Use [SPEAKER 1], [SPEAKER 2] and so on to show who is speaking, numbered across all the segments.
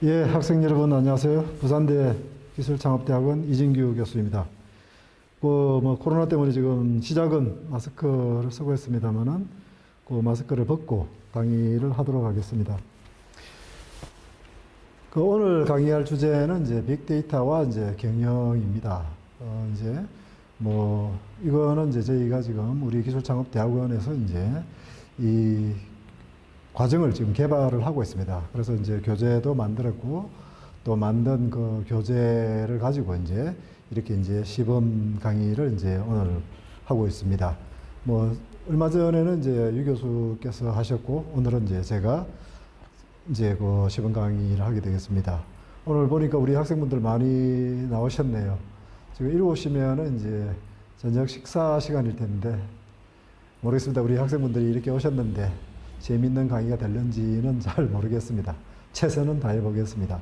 [SPEAKER 1] 예, 학생 여러분 안녕하세요. 부산대 기술창업대학원 이진규 교수입니다. 코로나 때문에 지금 시작은 마스크를 쓰고 있습니다만은 그 마스크를 벗고 강의를 하도록 하겠습니다. 오늘 강의할 주제는 이제 빅데이터와 이제 경영입니다. 이거는 이제 저희가 지금 우리 기술창업대학원에서 이제 이 과정을 지금 개발을 하고 있습니다. 그래서 이제 교재도 만들었고, 또 만든 그 교재를 가지고 이제 이렇게 이제 시범 강의를 이제 오늘 하고 있습니다. 얼마 전에는 이제 유 교수께서 하셨고, 오늘은 이제 제가 이제 그 시범 강의를 하게 되겠습니다. 오늘 보니까 우리 학생분들 많이 나오셨네요. 지금 이리 오시면은 이제 저녁 식사 시간일 텐데, 모르겠습니다. 우리 학생분들이 이렇게 오셨는데, 재밌는 강의가 될는지는 잘 모르겠습니다. 최선은 다해보겠습니다.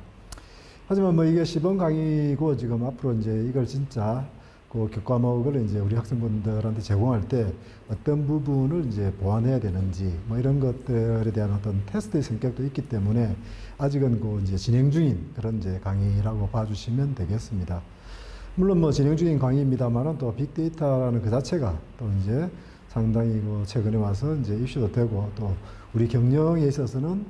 [SPEAKER 1] 하지만 이게 시범 강의고 지금 앞으로 이제 이걸 진짜 그 교과목을 이제 우리 학생분들한테 제공할 때 어떤 부분을 이제 보완해야 되는지 이런 것들에 대한 어떤 테스트의 성격도 있기 때문에 아직은 그 이제 진행 중인 그런 이제 강의라고 봐주시면 되겠습니다. 물론 진행 중인 강의입니다만은 또 빅데이터라는 그 자체가 또 이제 상당히 최근에 와서 이제 이슈도 되고 또 우리 경영에 있어서는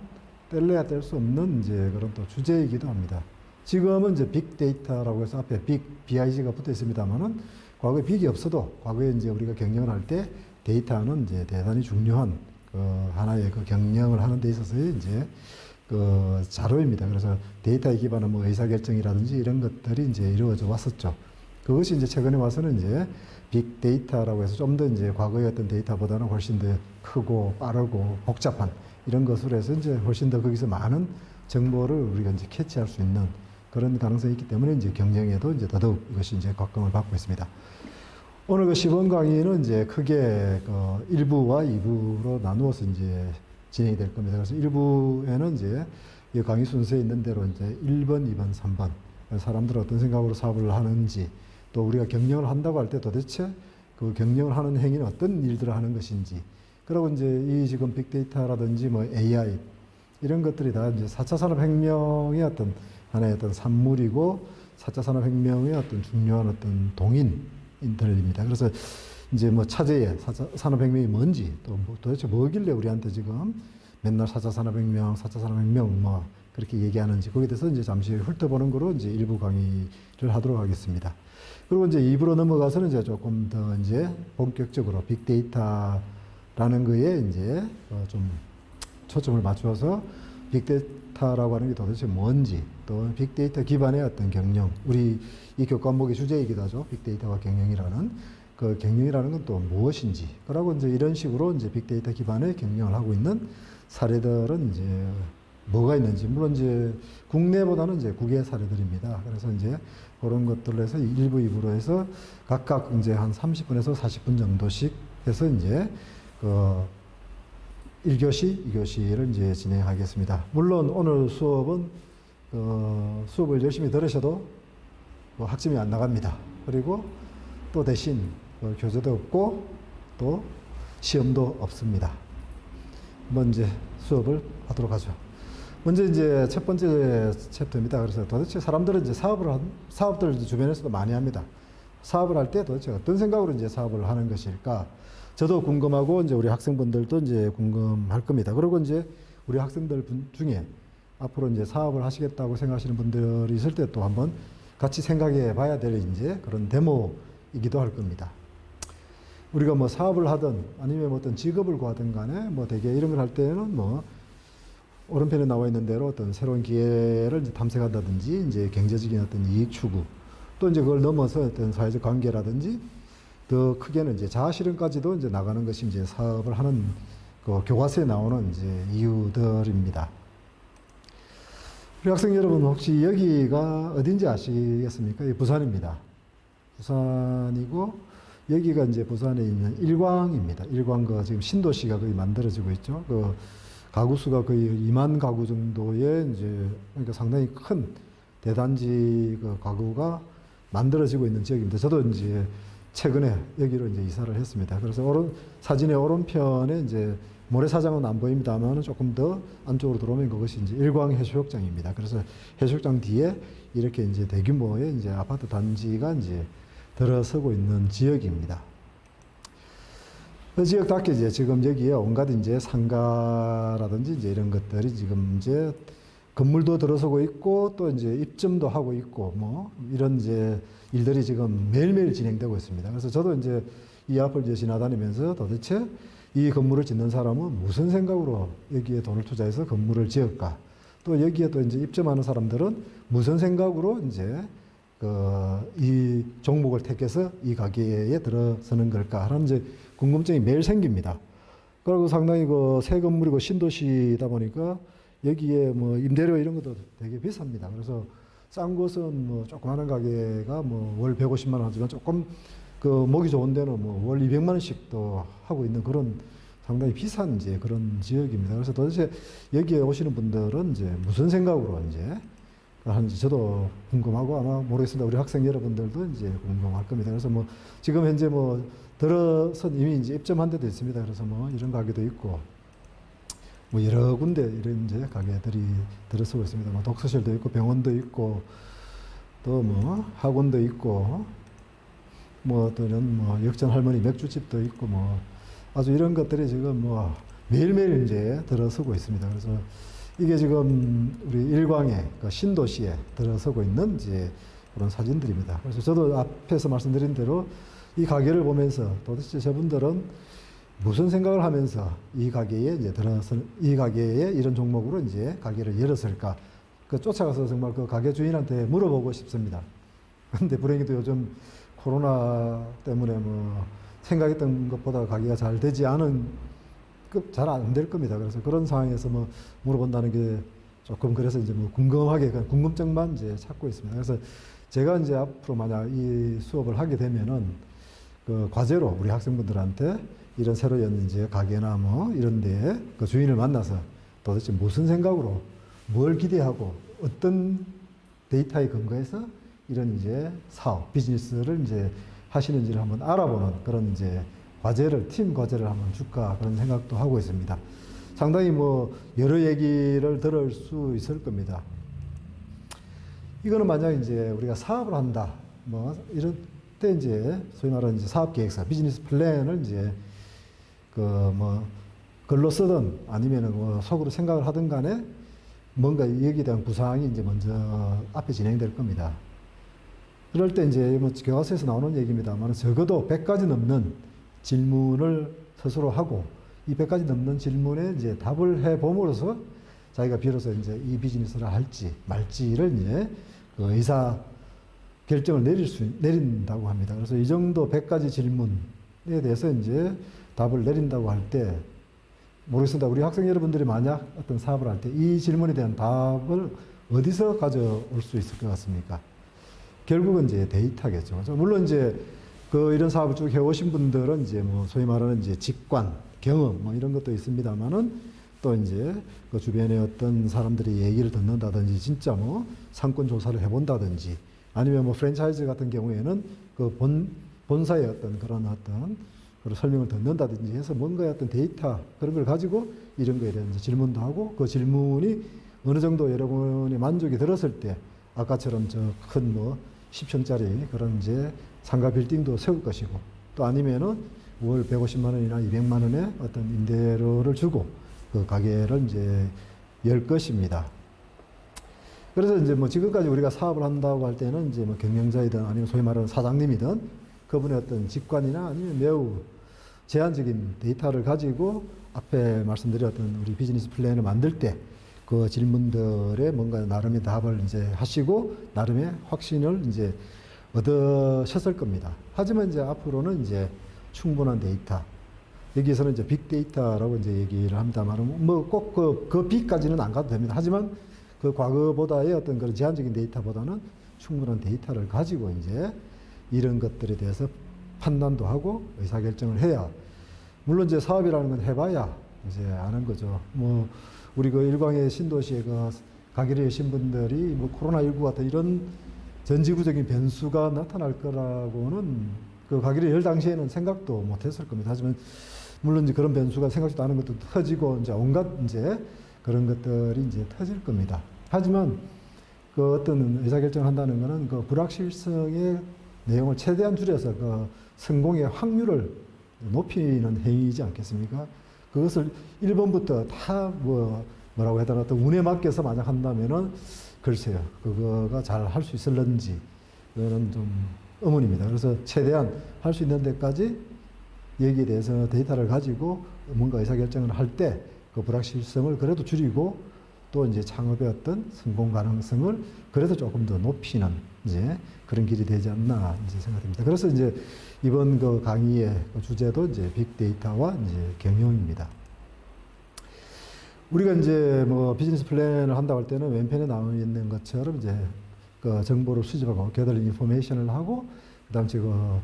[SPEAKER 1] 뗄래야 뗄 수 없는 이제 그런 또 주제이기도 합니다. 지금은 이제 빅데이터라고 해서 앞에 BIG가 붙어 있습니다만은 과거에 빅이 없어도 과거에 이제 우리가 경영을 할 때 데이터는 이제 대단히 중요한 그 하나의 그 경영을 하는 데 있어서의 이제 그 자료입니다. 그래서 데이터에 기반한 의사결정이라든지 이런 것들이 이제 이루어져 왔었죠. 그것이 이제 최근에 와서는 이제 빅데이터라고 해서 좀 더 이제 과거의 어떤 데이터보다는 훨씬 더 크고 빠르고 복잡한 이런 것으로 해서 이제 훨씬 더 거기서 많은 정보를 우리가 이제 캐치할 수 있는 그런 가능성이 있기 때문에 이제 경영에도 이제 더더욱 이것이 이제 각광을 받고 있습니다. 오늘 그 시범 강의는 이제 크게 그 1부와 2부로 나누어서 이제 진행이 될 겁니다. 그래서 1부에는 이제 이 강의 순서에 있는 대로 이제 1번, 2번, 3번 사람들은 어떤 생각으로 사업을 하는지 또 우리가 경영을 한다고 할 때 도대체 그 경영을 하는 행위는 어떤 일들을 하는 것인지 그리고 이제 이 지금 빅데이터라든지 AI 이런 것들이 다 이제 4차 산업혁명의 어떤 하나의 어떤 산물이고 4차 산업혁명의 어떤 중요한 어떤 동인들입니다. 그래서 이제 차제에 4차 산업혁명이 뭔지 또 도대체 뭐길래 우리한테 지금 맨날 4차 산업혁명, 4차 산업혁명 그렇게 얘기하는지 거기에 대해서 이제 잠시 훑어보는 거로 이제 일부 강의를 하도록 하겠습니다. 그리고 이제 2부로 넘어가서는 이제 조금 더 이제 본격적으로 빅데이터라는 거에 이제 좀 초점을 맞추어서 빅데이터라고 하는 게 도대체 뭔지 또 빅데이터 기반의 어떤 경영 우리 이 교과목의 주제이기도 하죠. 빅데이터와 경영이라는 그 경영이라는 건 또 무엇인지 그러고 이제 이런 식으로 이제 빅데이터 기반의 경영을 하고 있는 사례들은 이제 뭐가 있는지 물론 이제 국내보다는 이제 국외 사례들입니다. 그래서 이제 그런 것들로 해서 1부, 2부로 해서 각각 이제 한 30분에서 40분 정도씩 해서 이제 그 1교시, 2교시를 이제 진행하겠습니다. 물론 오늘 수업은 수업을 열심히 들으셔도 학점이 안 나갑니다. 그리고 또 대신 교재도 없고 또 시험도 없습니다. 이제 수업을 하도록 하죠. 먼저 이제 첫 번째 챕터입니다. 그래서 도대체 사람들은 이제 사업들을 이제 주변에서도 많이 합니다. 사업을 할 때 도대체 어떤 생각으로 이제 사업을 하는 것일까? 저도 궁금하고 이제 우리 학생분들도 이제 궁금할 겁니다. 그리고 이제 우리 학생들 중에 앞으로 이제 사업을 하시겠다고 생각하시는 분들이 있을 때 또 한번 같이 생각해 봐야 될 이제 그런 데모이기도 할 겁니다. 우리가 사업을 하든 아니면 어떤 직업을 구하든 간에 대개 이런 걸 할 때는 오른편에 나와 있는 대로 어떤 새로운 기회를 이제 탐색한다든지 이제 경제적인 어떤 이익 추구 또 이제 그걸 넘어서 어떤 사회적 관계라든지 더 크게는 이제 자아실현까지도 이제 나가는 것이 이제 사업을 하는 그 교과서에 나오는 이제 이유들입니다. 우리 학생 여러분 혹시 여기가 어딘지 아시겠습니까? 이 부산입니다. 부산이고 여기가 이제 부산에 있는 일광입니다. 일광 지금 신도시가 거의 만들어지고 있죠. 가구 수가 거의 2만 가구 정도의 이제 그러니까 상당히 큰 대단지 가구가 만들어지고 있는 지역입니다. 저도 이제 최근에 여기로 이제 이사를 했습니다. 그래서 사진의 오른편에 이제 모래사장은 안 보입니다만 조금 더 안쪽으로 들어오면 그것이 이제 일광해수욕장입니다. 그래서 해수욕장 뒤에 이렇게 이제 대규모의 이제 아파트 단지가 이제 들어서고 있는 지역입니다. 그 지역답게 이제 지금 여기에 온갖 이제 상가라든지 이제 이런 것들이 지금 이제 건물도 들어서고 있고 또 이제 입점도 하고 있고 뭐 이런 이제 일들이 지금 매일매일 진행되고 있습니다. 그래서 저도 이제 이 앞을 이제 지나다니면서 도대체 이 건물을 짓는 사람은 무슨 생각으로 여기에 돈을 투자해서 건물을 지을까? 또 여기에 또 이제 입점하는 사람들은 무슨 생각으로 이제 이 종목을 택해서 이 가게에 들어서는 걸까 하는 이제 궁금증이 매일 생깁니다. 그리고 상당히 새 건물이고 신도시다 보니까 여기에 뭐 임대료 이런 것도 되게 비쌉니다. 그래서 싼 곳은 뭐 조그마한 가게가 뭐 월 150만 원 하지만 조금 목이 좋은 데는 뭐 월 200만 원씩도 하고 있는 그런 상당히 비싼 이제 그런 지역입니다. 그래서 도대체 여기에 오시는 분들은 이제 무슨 생각으로 이제 하는지 저도 궁금하고 아마 모르겠습니다. 우리 학생 여러분들도 이제 궁금할 겁니다. 그래서 뭐 지금 현재 뭐 들어선 이미 이제 입점한 데도 있습니다. 그래서 뭐 이런 가게도 있고 뭐 여러 군데 이런 이제 가게들이 들어서고 있습니다. 뭐 독서실도 있고 병원도 있고 또 뭐 학원도 있고 뭐 또는 뭐 역전 할머니 맥주집도 있고 뭐 아주 이런 것들이 지금 뭐 매일매일 이제 들어서고 있습니다. 그래서 이게 지금 우리 일광의 신도시에 들어서고 있는 이제 그런 사진들입니다. 그래서 저도 앞에서 말씀드린 대로 이 가게를 보면서 도대체 저분들은 무슨 생각을 하면서 이 가게에 이제 들어서 이 가게에 이런 종목으로 이제 가게를 열었을까? 쫓아가서 정말 그 가게 주인한테 물어보고 싶습니다. 근데 불행히도 요즘 코로나 때문에 뭐 생각했던 것보다 가게가 잘 되지 않은 잘 안 될 겁니다. 그래서 그런 상황에서 뭐 물어본다는 게 조금 그래서 이제 뭐 궁금하게 궁금증만 이제 찾고 있습니다. 그래서 제가 이제 앞으로 만약 이 수업을 하게 되면은 과제로 우리 학생분들한테 이런 새로 연 이제 가게나 뭐 이런 데에 주인을 만나서 도대체 무슨 생각으로 뭘 기대하고 어떤 데이터에 근거해서 이런 이제 사업, 비즈니스를 이제 하시는지를 한번 알아보는 그런 이제 팀 과제를 한번 줄까 그런 생각도 하고 있습니다. 상당히 뭐 여러 얘기를 들을 수 있을 겁니다. 이거는 만약 이제 우리가 사업을 한다, 뭐 이런 때 이제 소위 말하는 이제 사업 계획서, 비즈니스 플랜을 이제 뭐 글로 쓰든 아니면은 뭐 속으로 생각을 하든 간에 뭔가 여기에 대한 구상이 이제 먼저 앞에 진행될 겁니다. 그럴 때 이제 뭐 교과서에서 나오는 얘기입니다만 적어도 100가지 넘는 질문을 스스로 하고 이 100가지 넘는 질문에 이제 답을 해 봄으로써 자기가 비로소 이제 이 비즈니스를 할지 말지를 이제 의사 결정을 내린다고 합니다. 그래서 이 정도 100가지 질문에 대해서 이제 답을 내린다고 할 때 모르겠습니다. 우리 학생 여러분들이 만약 어떤 사업을 할 때 이 질문에 대한 답을 어디서 가져올 수 있을 것 같습니까? 결국은 이제 데이터겠죠. 물론 이제 이런 사업을 쭉 해오신 분들은 이제 뭐 소위 말하는 이제 직관, 경험 뭐 이런 것도 있습니다만은 또 이제 주변에 어떤 사람들이 얘기를 듣는다든지 진짜 뭐 상권 조사를 해본다든지 아니면 뭐 프랜차이즈 같은 경우에는 본사의 어떤 그런 설명을 듣는다든지 해서 뭔가의 어떤 데이터 그런 걸 가지고 이런 거에 대한 질문도 하고 그 질문이 어느 정도 여러분이 만족이 들었을 때 아까처럼 저 큰 뭐 10층짜리 그런 이제 상가 빌딩도 세울 것이고 또 아니면은 월 150만 원이나 200만 원의 어떤 임대료를 주고 그 가게를 이제 열 것입니다. 그래서 이제 뭐 지금까지 우리가 사업을 한다고 할 때는 이제 뭐 경영자이든 아니면 소위 말하는 사장님이든 그분의 어떤 직관이나 아니면 매우 제한적인 데이터를 가지고 앞에 말씀드렸던 우리 비즈니스 플랜을 만들 때 그 질문들에 뭔가 나름의 답을 이제 하시고 나름의 확신을 이제 얻으셨을 겁니다. 하지만 이제 앞으로는 이제 충분한 데이터. 여기에서는 이제 빅데이터라고 이제 얘기를 합니다만 뭐 꼭 그 빅까지는 안 가도 됩니다. 하지만 그 과거보다의 어떤 그런 제한적인 데이터보다는 충분한 데이터를 가지고 이제 이런 것들에 대해서 판단도 하고 의사결정을 해야 물론 이제 사업이라는 건 해봐야 이제 아는 거죠. 뭐 우리 일광의 신도시에 가게를 여신 분들이 뭐 코로나19 같은 이런 전지구적인 변수가 나타날 거라고는 가게를 열 당시에는 생각도 못 했을 겁니다. 하지만 물론 이제 그런 변수가 생각지도 않은 것도 터지고 이제 온갖 이제 그런 것들이 이제 터질 겁니다. 하지만 그 어떤 의사결정을 한다는 것은 그 불확실성의 내용을 최대한 줄여서 그 성공의 확률을 높이는 행위이지 않겠습니까? 그것을 1번부터 다 뭐라고 해야 되나, 어떤 운에 맡겨서 만약 한다면은 글쎄요, 그거가 잘 할 수 있을런지, 그거는 좀 의문입니다. 그래서 최대한 할 수 있는 데까지 여기에 대해서 데이터를 가지고 뭔가 의사결정을 할 때 그 불확실성을 그래도 줄이고 또 이제 창업의 어떤 성공 가능성을 그래도 조금 더 높이는 이제 그런 길이 되지 않나 이제 생각됩니다. 그래서 이제 이번 그 강의의 그 주제도 이제 빅데이터와 이제 경영입니다. 우리가 이제 뭐 비즈니스 플랜을 한다고 할 때는 왼편에 나와 있는 것처럼 이제 그 정보를 수집하고 gathering information을 하고 그다음 그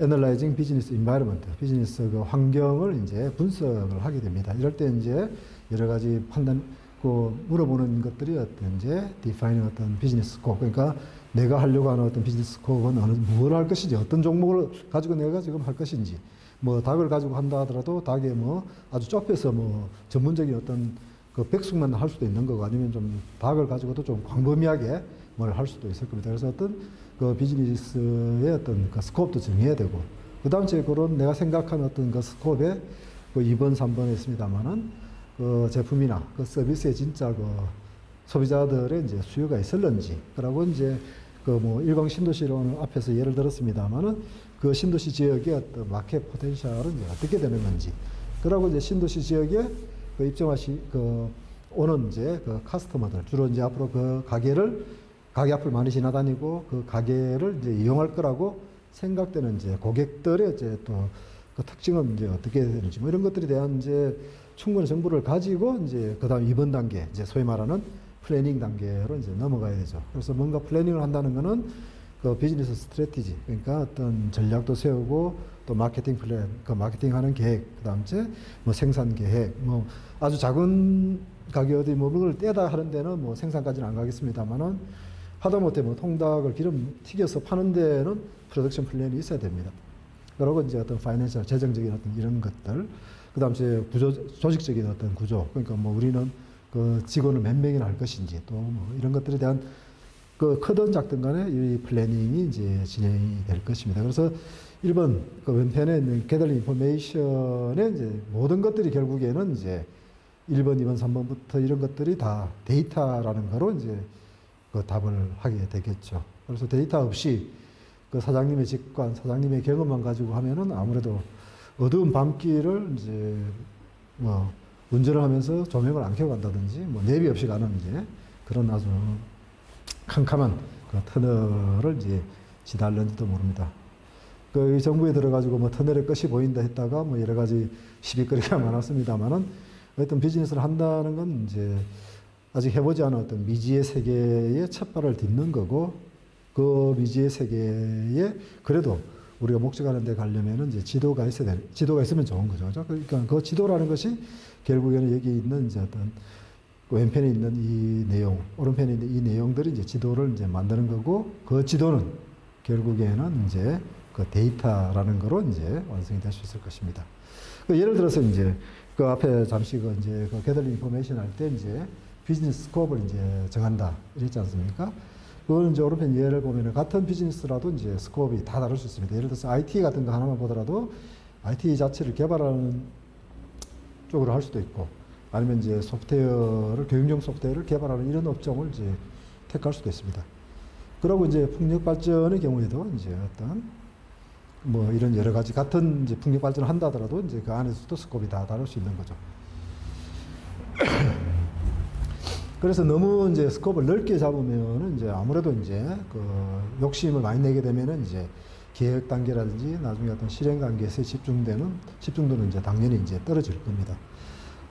[SPEAKER 1] analyzing business environment, 비즈니스 그 환경을 이제 분석을 하게 됩니다. 이럴 때 이제 여러 가지 판단, 그 물어보는 것들이 어떤 이제 defining 어떤 비즈니스 스코프, 그러니까 내가 하려고 하는 어떤 비즈니스 스코프는 뭘 할 것인지, 어떤 종목을 가지고 내가 지금 할 것인지, 뭐 닭을 가지고 한다 하더라도 닭에 뭐 아주 좁혀서 뭐 전문적인 어떤 그 백숙만 할 수도 있는 거고, 아니면 좀 닭을 가지고도 좀 광범위하게 뭘 할 수도 있을 겁니다. 그래서 어떤 그 비즈니스의 어떤 그 스코프도 정해야 되고, 그 다음 그런 내가 생각하는 어떤 그 스코프에 그 2번, 3번에 있습니다만은 그 제품이나 그 서비스에 진짜 그 소비자들의 이제 수요가 있을런지, 그러고 이제 그 뭐 일광 신도시론 앞에서 예를 들었습니다만은 그 신도시 지역의 어떤 마켓 포텐셜은 이제 어떻게 되는 건지, 그러고 이제 신도시 지역에 그 그 오는 이제 그 카스터머들, 주로 이제 앞으로 그 가게 앞을 많이 지나다니고 그 가게를 이제 이용할 거라고 생각되는 이제 고객들의 이제 또 그 특징은 이제 어떻게 되는지, 뭐 이런 것들에 대한 이제 충분한 정보를 가지고 이제 그 다음 2번 단계, 이제 소위 말하는 플래닝 단계로 이제 넘어가야 되죠. 그래서 뭔가 플래닝을 한다는 거는 그 비즈니스 스트래티지, 그러니까 어떤 전략도 세우고 또 마케팅 플랜, 그 마케팅 하는 계획, 그 다음 뭐 생산 계획, 뭐 아주 작은 가게 어디 뭐 물건을 떼다 하는 데는 뭐 생산까지는 안 가겠습니다만은 하다못해 뭐 통닭을 기름 튀겨서 파는 데는 프로덕션 플랜이 있어야 됩니다. 그리고 이제 어떤 파이낸셜, 재정적인 어떤 이런 것들, 그 다음 이제 조직적인 어떤 구조, 그러니까 뭐 우리는 그 직원을 몇 명이나 할 것인지, 또 뭐 이런 것들에 대한 그 크든 작든 간에 이 플래닝이 이제 진행이 될 것입니다. 그래서 1번 그 왼편에 있는 gathering information의 이제 모든 것들이 결국에는 이제 1번, 2번, 3번부터 이런 것들이 다 데이터라는 거로 이제 그 답을 하게 되겠죠. 그래서 데이터 없이 그 사장님의 직관, 사장님의 경험만 가지고 하면은 아무래도 어두운 밤길을 이제 뭐 운전을 하면서 조명을 안 켜고 간다든지 뭐 내비 없이 가는 이제 그런 아주 캄캄한 그 터널을 이제 지날는지도 모릅니다. 그 정부에 들어가지고 뭐 터널의 끝이 보인다 했다가 뭐 여러 가지 시비거리가 많았습니다만은 어떤 비즈니스를 한다는 건 이제 아직 해보지 않은 어떤 미지의 세계에 첫 발을 딛는 거고, 그 미지의 세계에 그래도 우리가 목적하는 데 가려면은 이제 지도가 있으면 좋은 거죠. 그러니까 그 지도라는 것이 결국에는 여기 있는 이제 어떤 왼편에 있는 이 내용, 오른편에 있는 이 내용들이 이제 지도를 이제 만드는 거고, 그 지도는 결국에는 이제 그 데이터라는 거로 이제 완성이 될 수 있을 것입니다. 그 예를 들어서 이제 그 앞에 잠시 그 이제 그 gathering information 할 때 이제 비즈니스 스코프를 이제 정한다 이랬지 않습니까? 그거는 이제 오른편 예를 보면은 같은 비즈니스라도 이제 스코프이 다 다를 수 있습니다. 예를 들어서 IT 같은 거 하나만 보더라도 IT 자체를 개발하는 쪽으로 할 수도 있고, 아니면 이제 교육용 소프트웨어를 개발하는 이런 업종을 이제 택할 수도 있습니다. 그리고 이제 풍력 발전의 경우에도 이제 어떤 뭐 이런 여러 가지 같은 이제 풍력 발전을 한다 하더라도 이제 그 안에서도 스코프이 다 다를 수 있는 거죠. 그래서 너무 이제 스코프를 넓게 잡으면은 이제 아무래도 이제 그 욕심을 많이 내게 되면은 이제 계획 단계라든지 나중에 어떤 실행 단계에서 집중도는 이제 당연히 이제 떨어질 겁니다.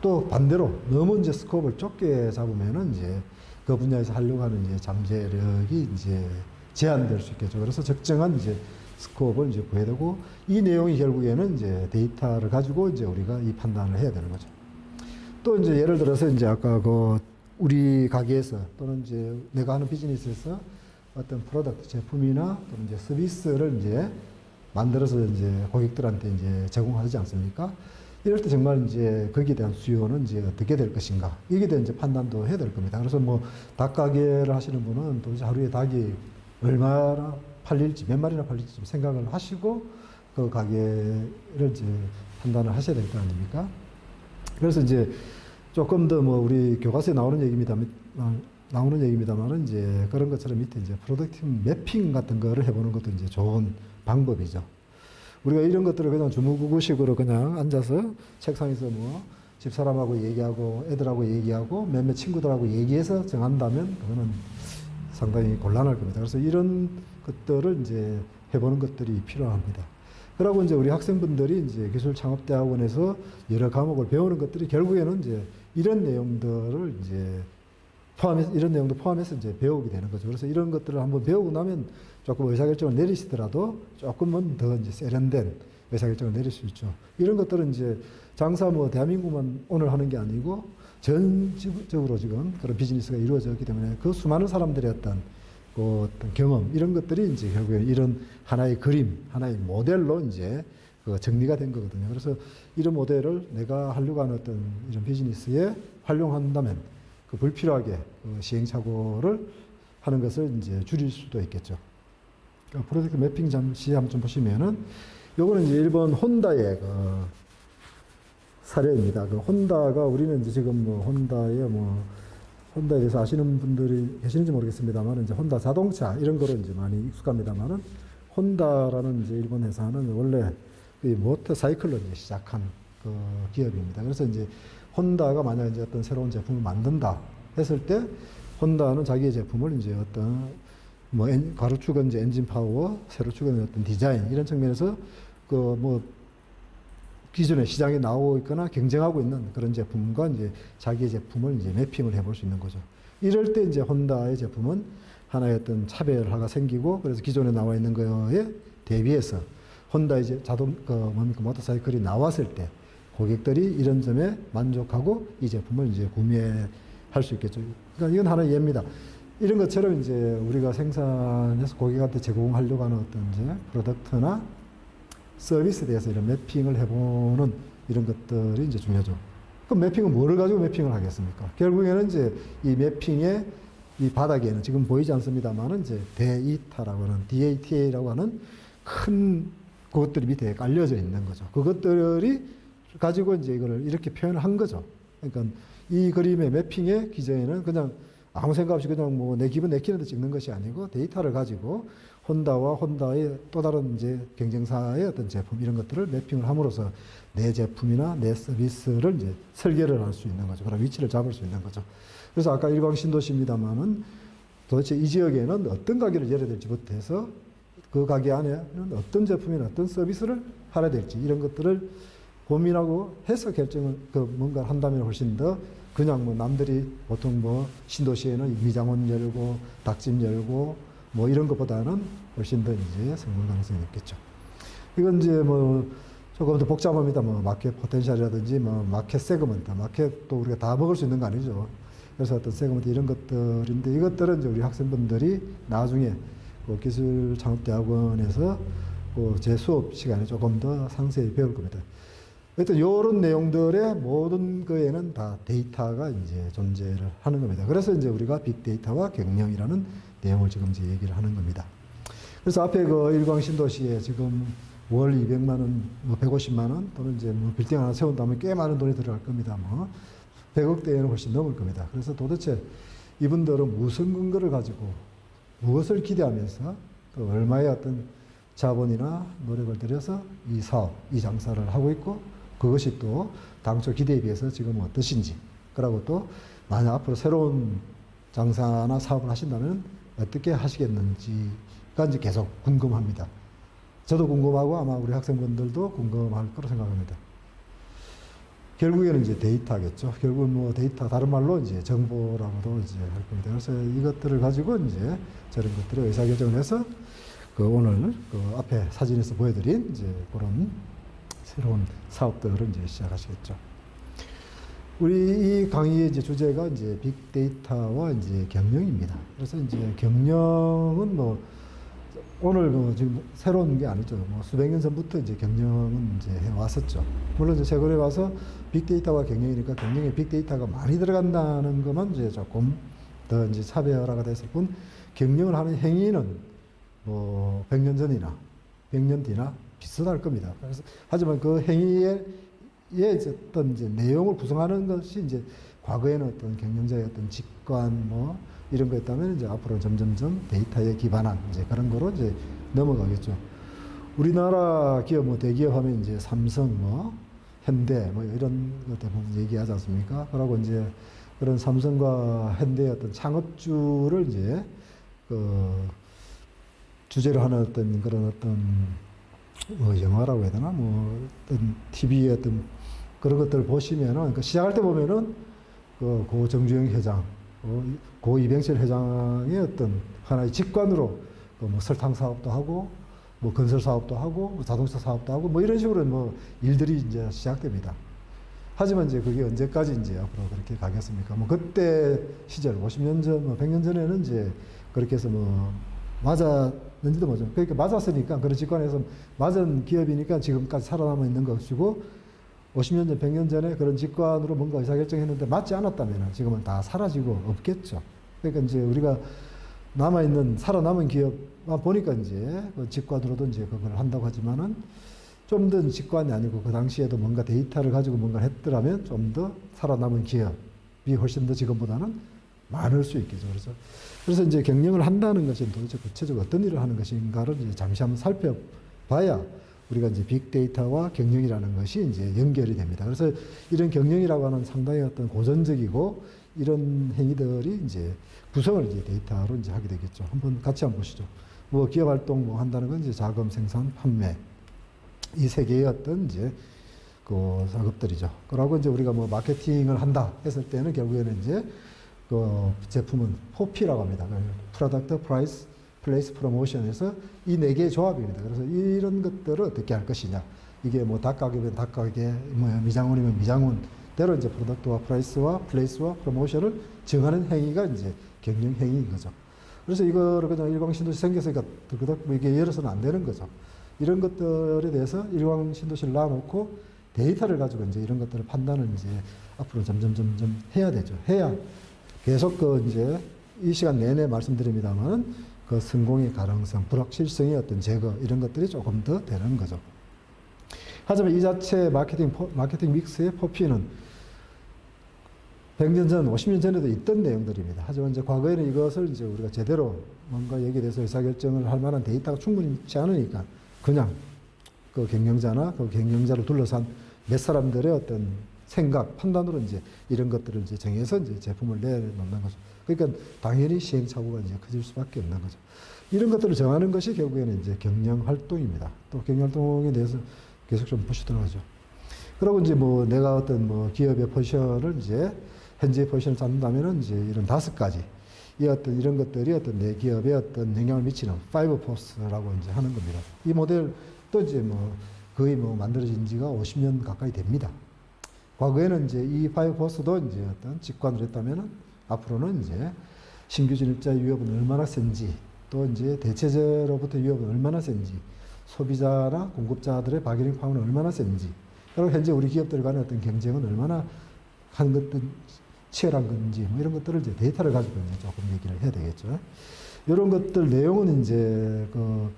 [SPEAKER 1] 또 반대로 너무 이제 스코프를 좁게 잡으면은 이제 그 분야에서 하려고 하는 이제 잠재력이 이제 제한될 수 있겠죠. 그래서 적정한 이제 스코프를 이제 구해야 되고, 이 내용이 결국에는 이제 데이터를 가지고 이제 우리가 이 판단을 해야 되는 거죠. 또 이제 예를 들어서 이제 아까 그 우리 가게에서 또는 이제 내가 하는 비즈니스에서 어떤 프로덕트, 제품이나 또는 이제 서비스를 이제 만들어서 이제 고객들한테 이제 제공하지 않습니까? 이럴 때 정말 이제 거기에 대한 수요는 이제 어떻게 될 것인가. 이게 대한 이제 판단도 해야 될 겁니다. 그래서 뭐 닭 가게를 하시는 분은 도대체 하루에 닭이 얼마나 팔릴지, 몇 마리나 팔릴지 좀 생각을 하시고 그 가게를 이제 판단을 하셔야 될 거 아닙니까? 그래서 이제 조금 더 뭐 우리 교과서에 나오는 얘기입니다만은 이제 그런 것처럼 밑에 이제 프로덕티브 매핑 같은 거를 해보는 것도 이제 좋은 방법이죠. 우리가 이런 것들을 그냥 주무구구식으로 그냥 앉아서 책상에서 뭐 집사람하고 얘기하고 애들하고 얘기하고 몇몇 친구들하고 얘기해서 정한다면 그거는 상당히 곤란할 겁니다. 그래서 이런 것들을 이제 해보는 것들이 필요합니다. 그러고 이제 우리 학생분들이 이제 기술창업대학원에서 여러 과목을 배우는 것들이 결국에는 이제 이런 내용들을 이제 이런 내용도 포함해서 이제 배우게 되는 거죠. 그래서 이런 것들을 한번 배우고 나면 조금 의사결정을 내리시더라도 조금은 더 이제 세련된 의사결정을 내릴 수 있죠. 이런 것들은 이제 장사 뭐 대한민국만 오늘 하는 게 아니고 전적으로 지금 그런 비즈니스가 이루어졌기 때문에 그 수많은 사람들의 어떤 경험, 이런 것들이 이제 결국에 이런 하나의 그림, 하나의 모델로 이제 그 정리가 된 거거든요. 그래서 이런 모델을 내가 하려고 하는 어떤 이런 비즈니스에 활용한다면 그 불필요하게 그 시행착오를 하는 것을 이제 줄일 수도 있겠죠. 그러니까 프로젝트 매핑 잠시 한번 좀 보시면은 요거는 이제 일본 혼다의 그 사례입니다. 그 혼다가 우리는 이제 지금 뭐 혼다에 대해서 아시는 분들이 계시는지 모르겠습니다만 이제 혼다 자동차 이런 거로 이제 많이 익숙합니다만은 혼다라는 이제 일본 회사는 원래 이 모터사이클로 이제 시작한 그 기업입니다. 그래서 이제 혼다가 만약 이제 어떤 새로운 제품을 만든다 했을 때 혼다는 자기의 제품을 이제 어떤 뭐 가로축은 이제 엔진 파워, 세로축은 어떤 디자인 이런 측면에서 그 뭐 기존에 시장에 나오고 있거나 경쟁하고 있는 그런 제품과 이제 자기의 제품을 이제 매핑을 해볼 수 있는 거죠. 이럴 때 이제 혼다의 제품은 하나의 어떤 차별화가 생기고 그래서 기존에 나와 있는 거에 대비해서 혼다의 이제 모터사이클이 나왔을 때 고객들이 이런 점에 만족하고 이 제품을 이제 구매할 수 있겠죠. 그러니까 이건 하나의 예입니다. 이런 것처럼 이제 우리가 생산해서 고객한테 제공하려고 하는 어떤 이제 프로덕트나 서비스에 대해서 이런 매핑을 해보는 이런 것들이 이제 중요하죠. 그럼 매핑은 뭐를 가지고 매핑을 하겠습니까? 결국에는 이제 이 매핑의 이 바닥에는 지금 보이지 않습니다만은 이제 데이터라고 하는 DATA라고 하는 큰 그것들이 밑에 깔려져 있는 거죠. 그것들이 가지고 이제 이거를 이렇게 표현을 한 거죠. 그러니까 이 그림의 매핑의 기저에는 그냥 아무 생각 없이 그냥 뭐 내 기분 내키는 데 찍는 것이 아니고 데이터를 가지고 혼다와 혼다의 또 다른 이제 경쟁사의 어떤 제품 이런 것들을 매핑을 함으로써 내 제품이나 내 서비스를 이제 설계를 할 수 있는 거죠. 그런 위치를 잡을 수 있는 거죠. 그래서 아까 일광 신도시입니다만은 도대체 이 지역에는 어떤 가게를 열어야 될지부터 해서 그 가게 안에는 어떤 제품이나 어떤 서비스를 팔아야 될지 이런 것들을 고민하고 해서 결정을 뭔가를 한다면 훨씬 더 그냥 뭐 남들이 보통 뭐 신도시에는 미장원 열고 닭집 열고 뭐 이런 것보다는 훨씬 더 이제 성공 가능성이 있겠죠. 이건 이제 뭐 조금 더 복잡합니다. 뭐 마켓 포텐셜이라든지 뭐 마켓 세그먼트, 마켓도 우리가 다 먹을 수 있는 거 아니죠. 그래서 어떤 세그먼트 이런 것들인데 이것들은 이제 우리 학생분들이 나중에 그 기술창업대학원에서 그 제 수업 시간에 조금 더 상세히 배울 겁니다. 하여튼 이런 내용들의 모든 거에는 다 데이터가 이제 존재를 하는 겁니다. 그래서 이제 우리가 빅데이터와 경영이라는 내용을 지금 이제 얘기를 하는 겁니다. 그래서 앞에 그 일광 신도시에 지금 월 200만 원, 뭐 150만 원 또는 이제 뭐 빌딩 하나 세운다면 꽤 많은 돈이 들어갈 겁니다. 뭐 100억대에는 훨씬 넘을 겁니다. 그래서 도대체 이분들은 무슨 근거를 가지고 무엇을 기대하면서 또 얼마의 어떤 자본이나 노력을 들여서 이 사업, 이 장사를 하고 있고 그것이 또 당초 기대에 비해서 지금 어떠신지 그리고 또 만약 앞으로 새로운 장사나 사업을 하신다면 어떻게 하시겠는지가 이제 계속 궁금합니다. 저도 궁금하고 아마 우리 학생분들도 궁금할 거로 생각합니다. 결국에는 이제 데이터겠죠. 결국은 뭐 데이터, 다른 말로 이제 정보라고도 이제 할 겁니다. 그래서 이것들을 가지고 이제 저런 것들을 의사결정을 해서 그 오늘 그 앞에 사진에서 보여드린 이제 그런 새로운 사업들을 이제 시작하시겠죠. 우리 이 강의의 이제 주제가 이제 빅데이터와 이제 경영입니다. 그래서 이제 경영은 뭐 오늘 뭐 지금 새로운 게 아니죠. 뭐 수백 년 전부터 이제 경영은 이제 해왔었죠. 물론 이제 최근에 와서 빅데이터와 경영이니까 경영에 빅데이터가 많이 들어간다는 것만 이제 조금 더 이제 차별화가 됐을 뿐, 경영을 하는 행위는 뭐 100년 전이나 100년 뒤나 비슷할 겁니다. 그래서 하지만 그 행위의 어떤 이제 내용을 구성하는 것이 이제 과거에는 어떤 경영자의 어떤 직관 뭐 이런 거였다면 이제 앞으로 점점점 데이터에 기반한 이제 그런 거로 이제 넘어가겠죠. 우리나라 기업 뭐 대기업 하면 이제 삼성 뭐 현대 뭐 이런 것 대부분 얘기하지 않습니까? 그러고 이제 그런 삼성과 현대의 어떤 창업주를 이제 그 주제로 하는 어떤 그런 어떤 뭐 영화라고 해야 되나 뭐 어떤 TV의 어떤 그런 것들을 보시면은 그 시작할 때 보면은 그 고 정주영 회장, 고 이병철 회장의 어떤 하나의 직관으로 뭐 설탕 사업도 하고 뭐 건설 사업도 하고 뭐 자동차 사업도 하고 뭐 이런 식으로 뭐 일들이 이제 시작됩니다. 하지만 이제 그게 언제까지 이제 앞으로 그렇게 가겠습니까? 뭐 그때 시절 50년 전, 뭐 100년 전에는 이제 그렇게 해서 뭐 맞았는지도 모르죠. 그러니까 맞았으니까 그런 직관에서 맞은 기업이니까 지금까지 살아남아 있는 것이고 50년 전, 100년 전에 그런 직관으로 뭔가 의사결정했는데 맞지 않았다면 지금은 다 사라지고 없겠죠. 그러니까 이제 우리가 남아있는, 살아남은 기업만 보니까 이제 그 직관으로도 이제 그걸 한다고 하지만은 좀 더 직관이 아니고 그 당시에도 뭔가 데이터를 가지고 뭔가를 했더라면 좀 더 살아남은 기업이 훨씬 더 지금보다는 많을 수 있겠죠. 그래서 이제 경영을 한다는 것이 도대체 구체적으로 어떤 일을 하는 것인가를 이제 잠시 한번 살펴봐야 우리가 이제 빅데이터와 경영이라는 것이 이제 연결이 됩니다. 그래서 이런 경영이라고 하는 상당히 어떤 고전적이고 이런 행위들이 이제 구성을 이제 데이터로 이제 하게 되겠죠. 한번 같이 한번 보시죠. 뭐 기업 활동 뭐 한다는 건 이제 자금, 생산, 판매 이 세 개의 어떤 이제 그 작업들이죠. 그러고 이제 우리가 뭐 마케팅을 한다 했을 때는 결국에는 이제 그 제품은 POP라고 합니다. Product, Price, Place, Promotion에서 이 네 개의 조합입니다. 그래서 이런 것들을 어떻게 할 것이냐. 이게 뭐 닭가게면 닭가게, 뭐 미장원이면 미장원대로 이제 프로덕트와 프라이스와 플레이스와 프로모션을 정하는 행위가 이제 경영 행위인 거죠. 그래서 이거를 그냥 일광신도시 생겼으니까 뭐 이게 열어서는 안 되는 거죠. 이런 것들에 대해서 일광신도시를 놔놓고 데이터를 가지고 이제 이런 것들을 판단을 이제 앞으로 점점 해야 되죠. 해야 계속 그 이제 이 시간 내내 말씀드립니다만 그 성공의 가능성, 불확실성의 어떤 제거 이런 것들이 조금 더 되는 거죠. 하지만 이 자체 마케팅 믹스의 포피는 100년 전, 50년 전에도 있던 내용들입니다. 하지만 이제 과거에는 이것을 이제 우리가 제대로 뭔가 여기에 대해서 의사결정을 할 만한 데이터가 충분히 있지 않으니까 그냥 그 경영자나 그 경영자를 둘러싼 몇 사람들의 어떤 생각, 판단으로 이제 이런 것들을 이제 정해서 이제 제품을 내놓는 거죠. 그러니까 당연히 시행착오가 이제 커질 수밖에 없는 거죠. 이런 것들을 정하는 것이 결국에는 이제 경영 활동입니다. 또 경영 활동에 대해서 계속 좀 보시도록 하죠. 그리고 이제 뭐 내가 어떤 뭐 기업의 포지션을 이제 현재 포지션을 잡는다면은 이제 이런 5가지 이 어떤 이런 것들이 어떤 내 기업에 어떤 영향을 미치는 5포스라고 이제 하는 겁니다. 이 모델도 이제 뭐 거의 뭐 만들어진 지가 50년 가까이 됩니다. 과거에는 이제 이 5포스도 이제 어떤 직관을 했다면은 앞으로는 이제 신규 진입자의 위협은 얼마나 센지 또 이제 대체제로부터 위협은 얼마나 센지 소비자나 공급자들의 바게닝 파워는 얼마나 센지 그리고 현재 우리 기업들 간의 어떤 경쟁은 얼마나 한 것들 치열한 건지 뭐 이런 것들을 이제 데이터를 가지고 이제 조금 얘기를 해야 되겠죠. 이런 것들 내용은 이제 그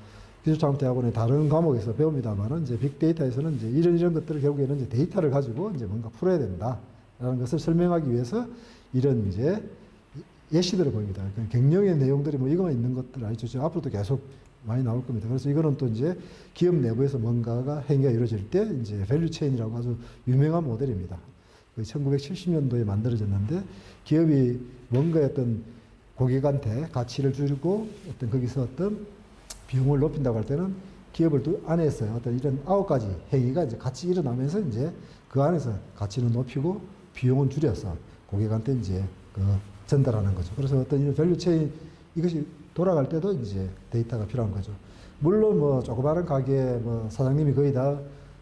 [SPEAKER 1] 기술창업대학원의 다른 과목에서 배웁니다만은 이제 빅데이터에서는 이제 이런 것들을 결국에는 이제 데이터를 가지고 이제 뭔가 풀어야 된다라는 것을 설명하기 위해서 이런 이제 예시들을 보입니다. 그러니까 경영의 내용들이 뭐 이거만 있는 것들 아니죠. 지금 앞으로도 계속 많이 나올 겁니다. 그래서 이거는 또 이제 기업 내부에서 뭔가가 행위가 이루어질 때 이제 밸류 체인이라고 아주 유명한 모델입니다. 1970년도에 만들어졌는데 기업이 뭔가 어떤 고객한테 가치를 주고 어떤 거기서 어떤 비용을 높인다고 할 때는 기업을 안에서 어떤 이런 9가지 행위가 이제 같이 일어나면서 이제 그 안에서 가치는 높이고 비용은 줄여서 고객한테 이제 그 전달하는 거죠. 그래서 어떤 이런 밸류 체인 이것이 돌아갈 때도 이제 데이터가 필요한 거죠. 물론 뭐 조그마한 가게 뭐 사장님이 거의 다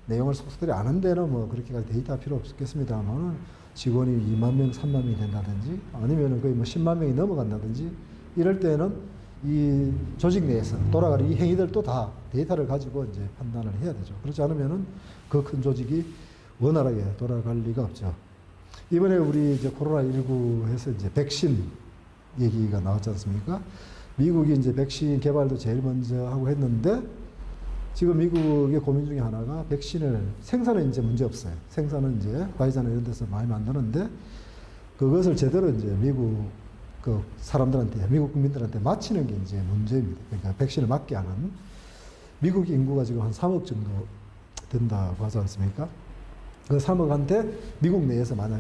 [SPEAKER 1] 내용을 속속들이 아는 데는 뭐 그렇게까지 데이터가 필요 없겠습니다만은 직원이 2만 명, 3만 명이 된다든지 아니면은 거의 뭐 10만 명이 넘어간다든지 이럴 때는 이 조직 내에서 돌아가는 이 행위들도 다 데이터를 가지고 이제 판단을 해야 되죠. 그렇지 않으면은 그 큰 조직이 원활하게 돌아갈 리가 없죠. 이번에 우리 이제 코로나19에서 이제 백신 얘기가 나왔지 않습니까? 미국이 이제 백신 개발도 제일 먼저 하고 했는데 지금 미국의 고민 중에 하나가 백신을 생산은 이제 문제 없어요. 생산은 이제 화이자나 이런 데서 많이 만드는데 그것을 제대로 이제 미국 그 사람들한테, 미국 국민들한테 맞히는 게 이제 문제입니다. 그러니까 백신을 맞게 하는. 미국 인구가 지금 한 3억 정도 된다고 하지 않습니까? 그 3억한테 미국 내에서 만약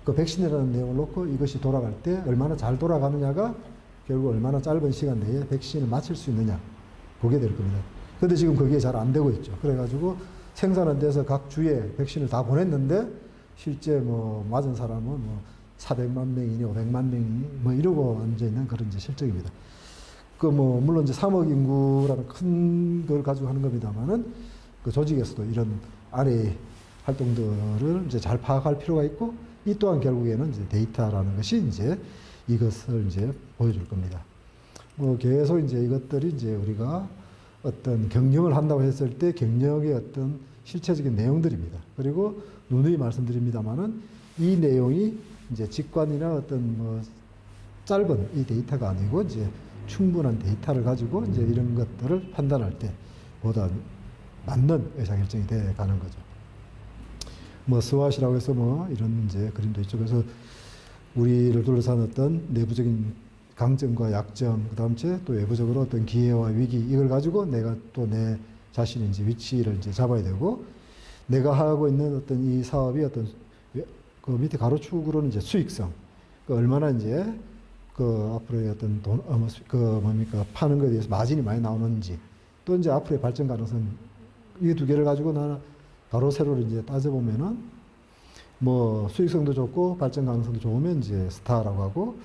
[SPEAKER 1] 그 백신이라는 내용을 놓고 이것이 돌아갈 때 얼마나 잘 돌아가느냐가 결국 얼마나 짧은 시간 내에 백신을 맞힐 수 있느냐. 그게 될 겁니다. 근데 지금 그게 잘 안 되고 있죠. 그래가지고 생산은 돼서 각 주에 백신을 다 보냈는데 실제 뭐 맞은 사람은 뭐 400만 명이니 500만 명이 뭐 이러고 앉아 있는 그런 이제 실정입니다. 그 뭐 물론 이제 3억 인구라는 큰 걸 가지고 하는 겁니다만은 그 조직에서도 이런 아래의 활동들을 이제 잘 파악할 필요가 있고 이 또한 결국에는 이제 데이터라는 것이 이제 이것을 이제 보여줄 겁니다. 뭐 계속 이제 이것들이 이제 우리가 어떤 경영을 한다고 했을 때 경영의 어떤 실체적인 내용들입니다. 그리고 누누이 말씀드립니다만은 이 내용이 이제 직관이나 어떤 뭐 짧은 이 데이터가 아니고 이제 충분한 데이터를 가지고 이제 이런 것들을 판단할 때 보다 맞는 의사결정이 돼 가는 거죠. 뭐 스왓이라고 해서 뭐 이런 이제 그림도 있죠. 그래서 우리를 둘러싼 어떤 내부적인 강점과 약점, 그 다음 또 외부적으로 어떤 기회와 위기, 이걸 가지고 내가 또 내 자신의 이제 위치를 이제 잡아야 되고, 내가 하고 있는 어떤 이 사업이 어떤 그 밑에 가로축으로는 이제 수익성, 그 얼마나 이제 그 앞으로의 어떤 돈, 그 뭡니까, 파는 것에 대해서 마진이 많이 나오는지, 또 이제 앞으로의 발전 가능성, 이 두 개를 가지고 나는 가로 세로를 이제 따져보면은 뭐 수익성도 좋고 발전 가능성도 좋으면 이제 스타라고 하고,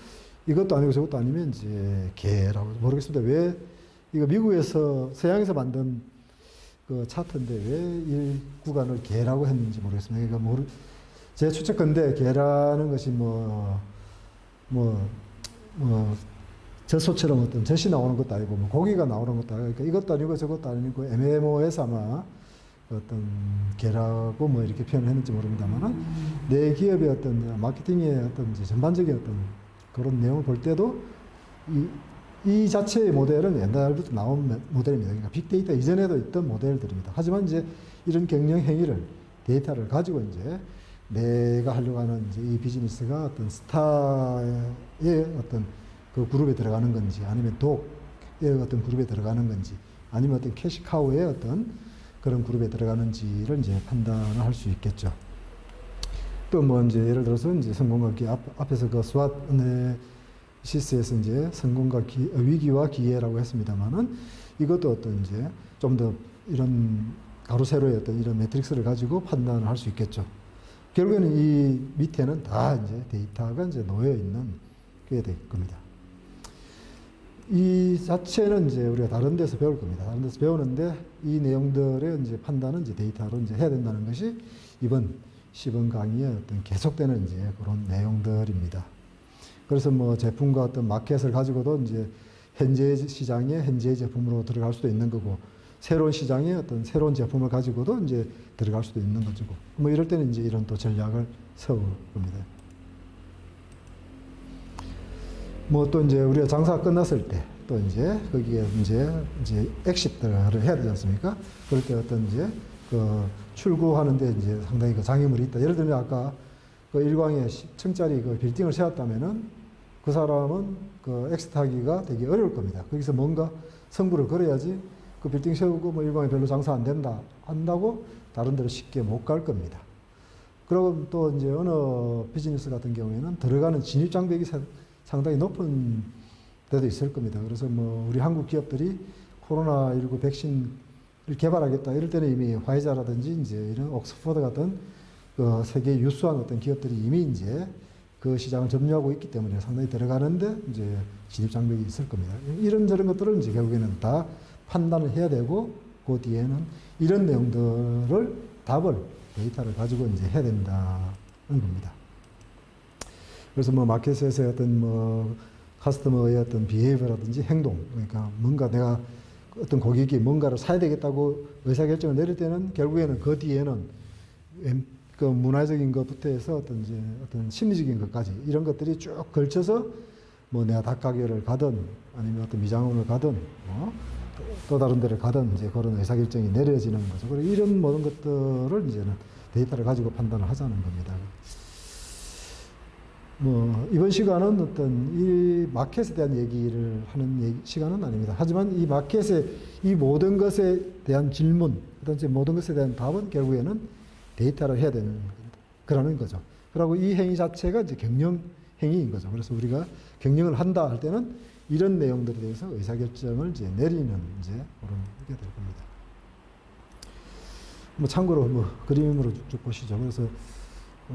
[SPEAKER 1] 이것도 아니고 저것도 아니면 이제 개라고. 모르겠습니다. 왜 이거 미국에서 서양에서 만든 그 차트인데 왜 이 구간을 개라고 했는지 모르겠습니다. 그러니까 제 추측건데 개라는 것이 젖소처럼 어떤 젖이 나오는 것도 아니고 뭐 고기가 나오는 것도 아니고, 그러니까 이것도 아니고 저것도 아니고 애매모호해서 아마 어떤 개라고 뭐 이렇게 표현을 했는지 모릅니다만은, 내 기업의 어떤 마케팅의 어떤 이제 전반적인 어떤 그런 내용을 볼 때도 이 자체의 모델은 옛날부터 나온 모델입니다. 그러니까 빅데이터 이전에도 있던 모델들입니다. 하지만 이제 이런 경영 행위를, 데이터를 가지고 이제 내가 하려고 하는 이제 이 비즈니스가 어떤 스타의 어떤 그 그룹에 들어가는 건지, 아니면 독의 어떤 그룹에 들어가는 건지, 아니면 어떤 캐시카우의 어떤 그런 그룹에 들어가는지를 이제 판단을 할 수 있겠죠. 또 뭐 이제 예를 들어서 이제 성공과 기회, 앞에서 그 스왓 시스에서 이제 성공과 위기와 기회라고 했습니다만은, 이것도 어떤 이제 좀 더 이런 가로세로의 어떤 이런 매트릭스를 가지고 판단을 할 수 있겠죠. 결국에는 이 밑에는 다 이제 데이터가 이제 놓여 있는 게 될 겁니다. 이 자체는 이제 우리가 다른 데서 배울 겁니다. 다른 데서 배우는데 이 내용들의 이제 판단은 이제 데이터로 이제 해야 된다는 것이 이번 시범 강의의 어떤 계속되는 이제 그런 내용들입니다. 그래서 뭐 제품과 어떤 마켓을 가지고도 이제 현재 시장에 현재 제품으로 들어갈 수도 있는 거고, 새로운 시장에 어떤 새로운 제품을 가지고도 이제 들어갈 수도 있는 거죠. 뭐 이럴 때는 이제 이런 또 전략을 세울 겁니다. 뭐 또 이제 우리가 장사가 끝났을 때 또 이제 거기에 이제 엑시트를 해야 되지 않습니까? 그럴 때 어떤 이제 그 출구하는데 이제 상당히 그 장애물이 있다. 예를 들면 아까 그 일광에 10층짜리 그 빌딩을 세웠다면은 그 사람은 그 엑시트 하기가 되게 어려울 겁니다. 거기서 뭔가 성부를 걸어야지 그 빌딩 세우고 뭐 일광에 별로 장사 안 된다 한다고 다른 데로 쉽게 못 갈 겁니다. 그리고 또 이제 어느 비즈니스 같은 경우에는 들어가는 진입 장벽이 상당히 높은 데도 있을 겁니다. 그래서 뭐 우리 한국 기업들이 코로나19 백신을 개발하겠다 이럴 때는 이미 화이자라든지 이제 이런 옥스퍼드 같은 그 세계 유수한 어떤 기업들이 이미 이제 그 시장을 점유하고 있기 때문에 상당히 들어가는데 이제 진입 장벽이 있을 겁니다. 이런저런 것들을 이제 결국에는 다 판단을 해야 되고, 그 뒤에는 이런 내용들을 답을, 데이터를 가지고 이제 해야 된다는 겁니다. 그래서 뭐 마켓에서 어떤 뭐 커스터머의 어떤 비헤이버라든지 행동, 그러니까 뭔가 내가 어떤 고객이 뭔가를 사야 되겠다고 의사결정을 내릴 때는 결국에는 그 뒤에는 그 문화적인 것부터 해서 어떤 심리적인 것까지 이런 것들이 쭉 걸쳐서 뭐 내가 닭가게를 가든 아니면 어떤 미장원을 가든 또 다른 데를 가든 이제 그런 의사결정이 내려지는 거죠. 그리고 이런 모든 것들을 이제는 데이터를 가지고 판단을 하자는 겁니다. 뭐 이번 시간은 어떤 이 마켓에 대한 얘기를 하는 시간은 아닙니다. 하지만 이 마켓의 이 모든 것에 대한 질문, 그다음에 모든 것에 대한 답은 결국에는 데이터를 해야 되는 그러는 거죠. 그리고 이 행위 자체가 이제 경영 행위인 거죠. 그래서 우리가 경영을 한다 할 때는 이런 내용들에 대해서 의사결정을 이제 내리는 이제 그런 게 될 겁니다. 뭐 참고로 뭐 그림으로 쭉 보시죠. 그래서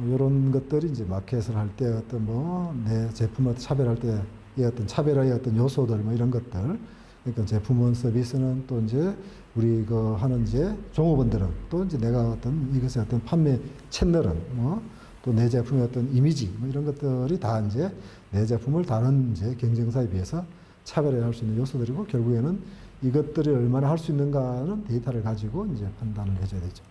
[SPEAKER 1] 이런 것들이 이제 마켓을 할 때 어떤 뭐 내 제품을 차별할 때의 어떤 차별화의 어떤 요소들 뭐 이런 것들. 그러니까 제품은 서비스는 또 이제 우리 그 하는 이제 종업원들은 또 이제 내가 어떤 이것의 어떤 판매 채널은 뭐 또 내 제품의 어떤 이미지 뭐 이런 것들이 다 이제 내 제품을 다른 이제 경쟁사에 비해서 차별화할 수 있는 요소들이고 결국에는 이것들이 얼마나 할 수 있는가는 데이터를 가지고 이제 판단을 해줘야 되죠.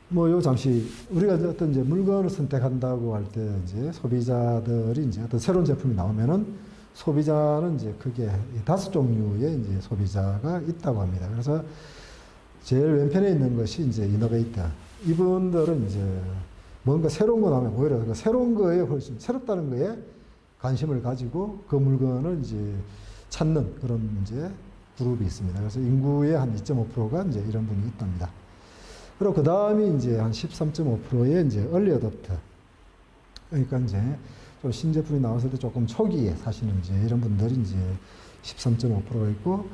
[SPEAKER 1] 뭐, 요 잠시, 우리가 어떤 이제 물건을 선택한다고 할 때 이제 소비자들이 이제 어떤 새로운 제품이 나오면은 소비자는 이제 크게 5종류의 이제 소비자가 있다고 합니다. 그래서 제일 왼편에 있는 것이 이제 이노베이터. 이분들은 이제 뭔가 새로운 거 나오면 오히려 그 새로운 거에 훨씬, 새롭다는 거에 관심을 가지고 그 물건을 이제 찾는 그런 이제 그룹이 있습니다. 그래서 인구의 한 2.5%가 이제 이런 분이 있답니다. 그리고 그 다음이 이제 한 13.5%의 이제 얼리 어댑터. 그러니까 이제 좀 신제품이 나왔을 때 조금 초기에 사시는 이제 이런 분들이 이제 13.5%가 있고,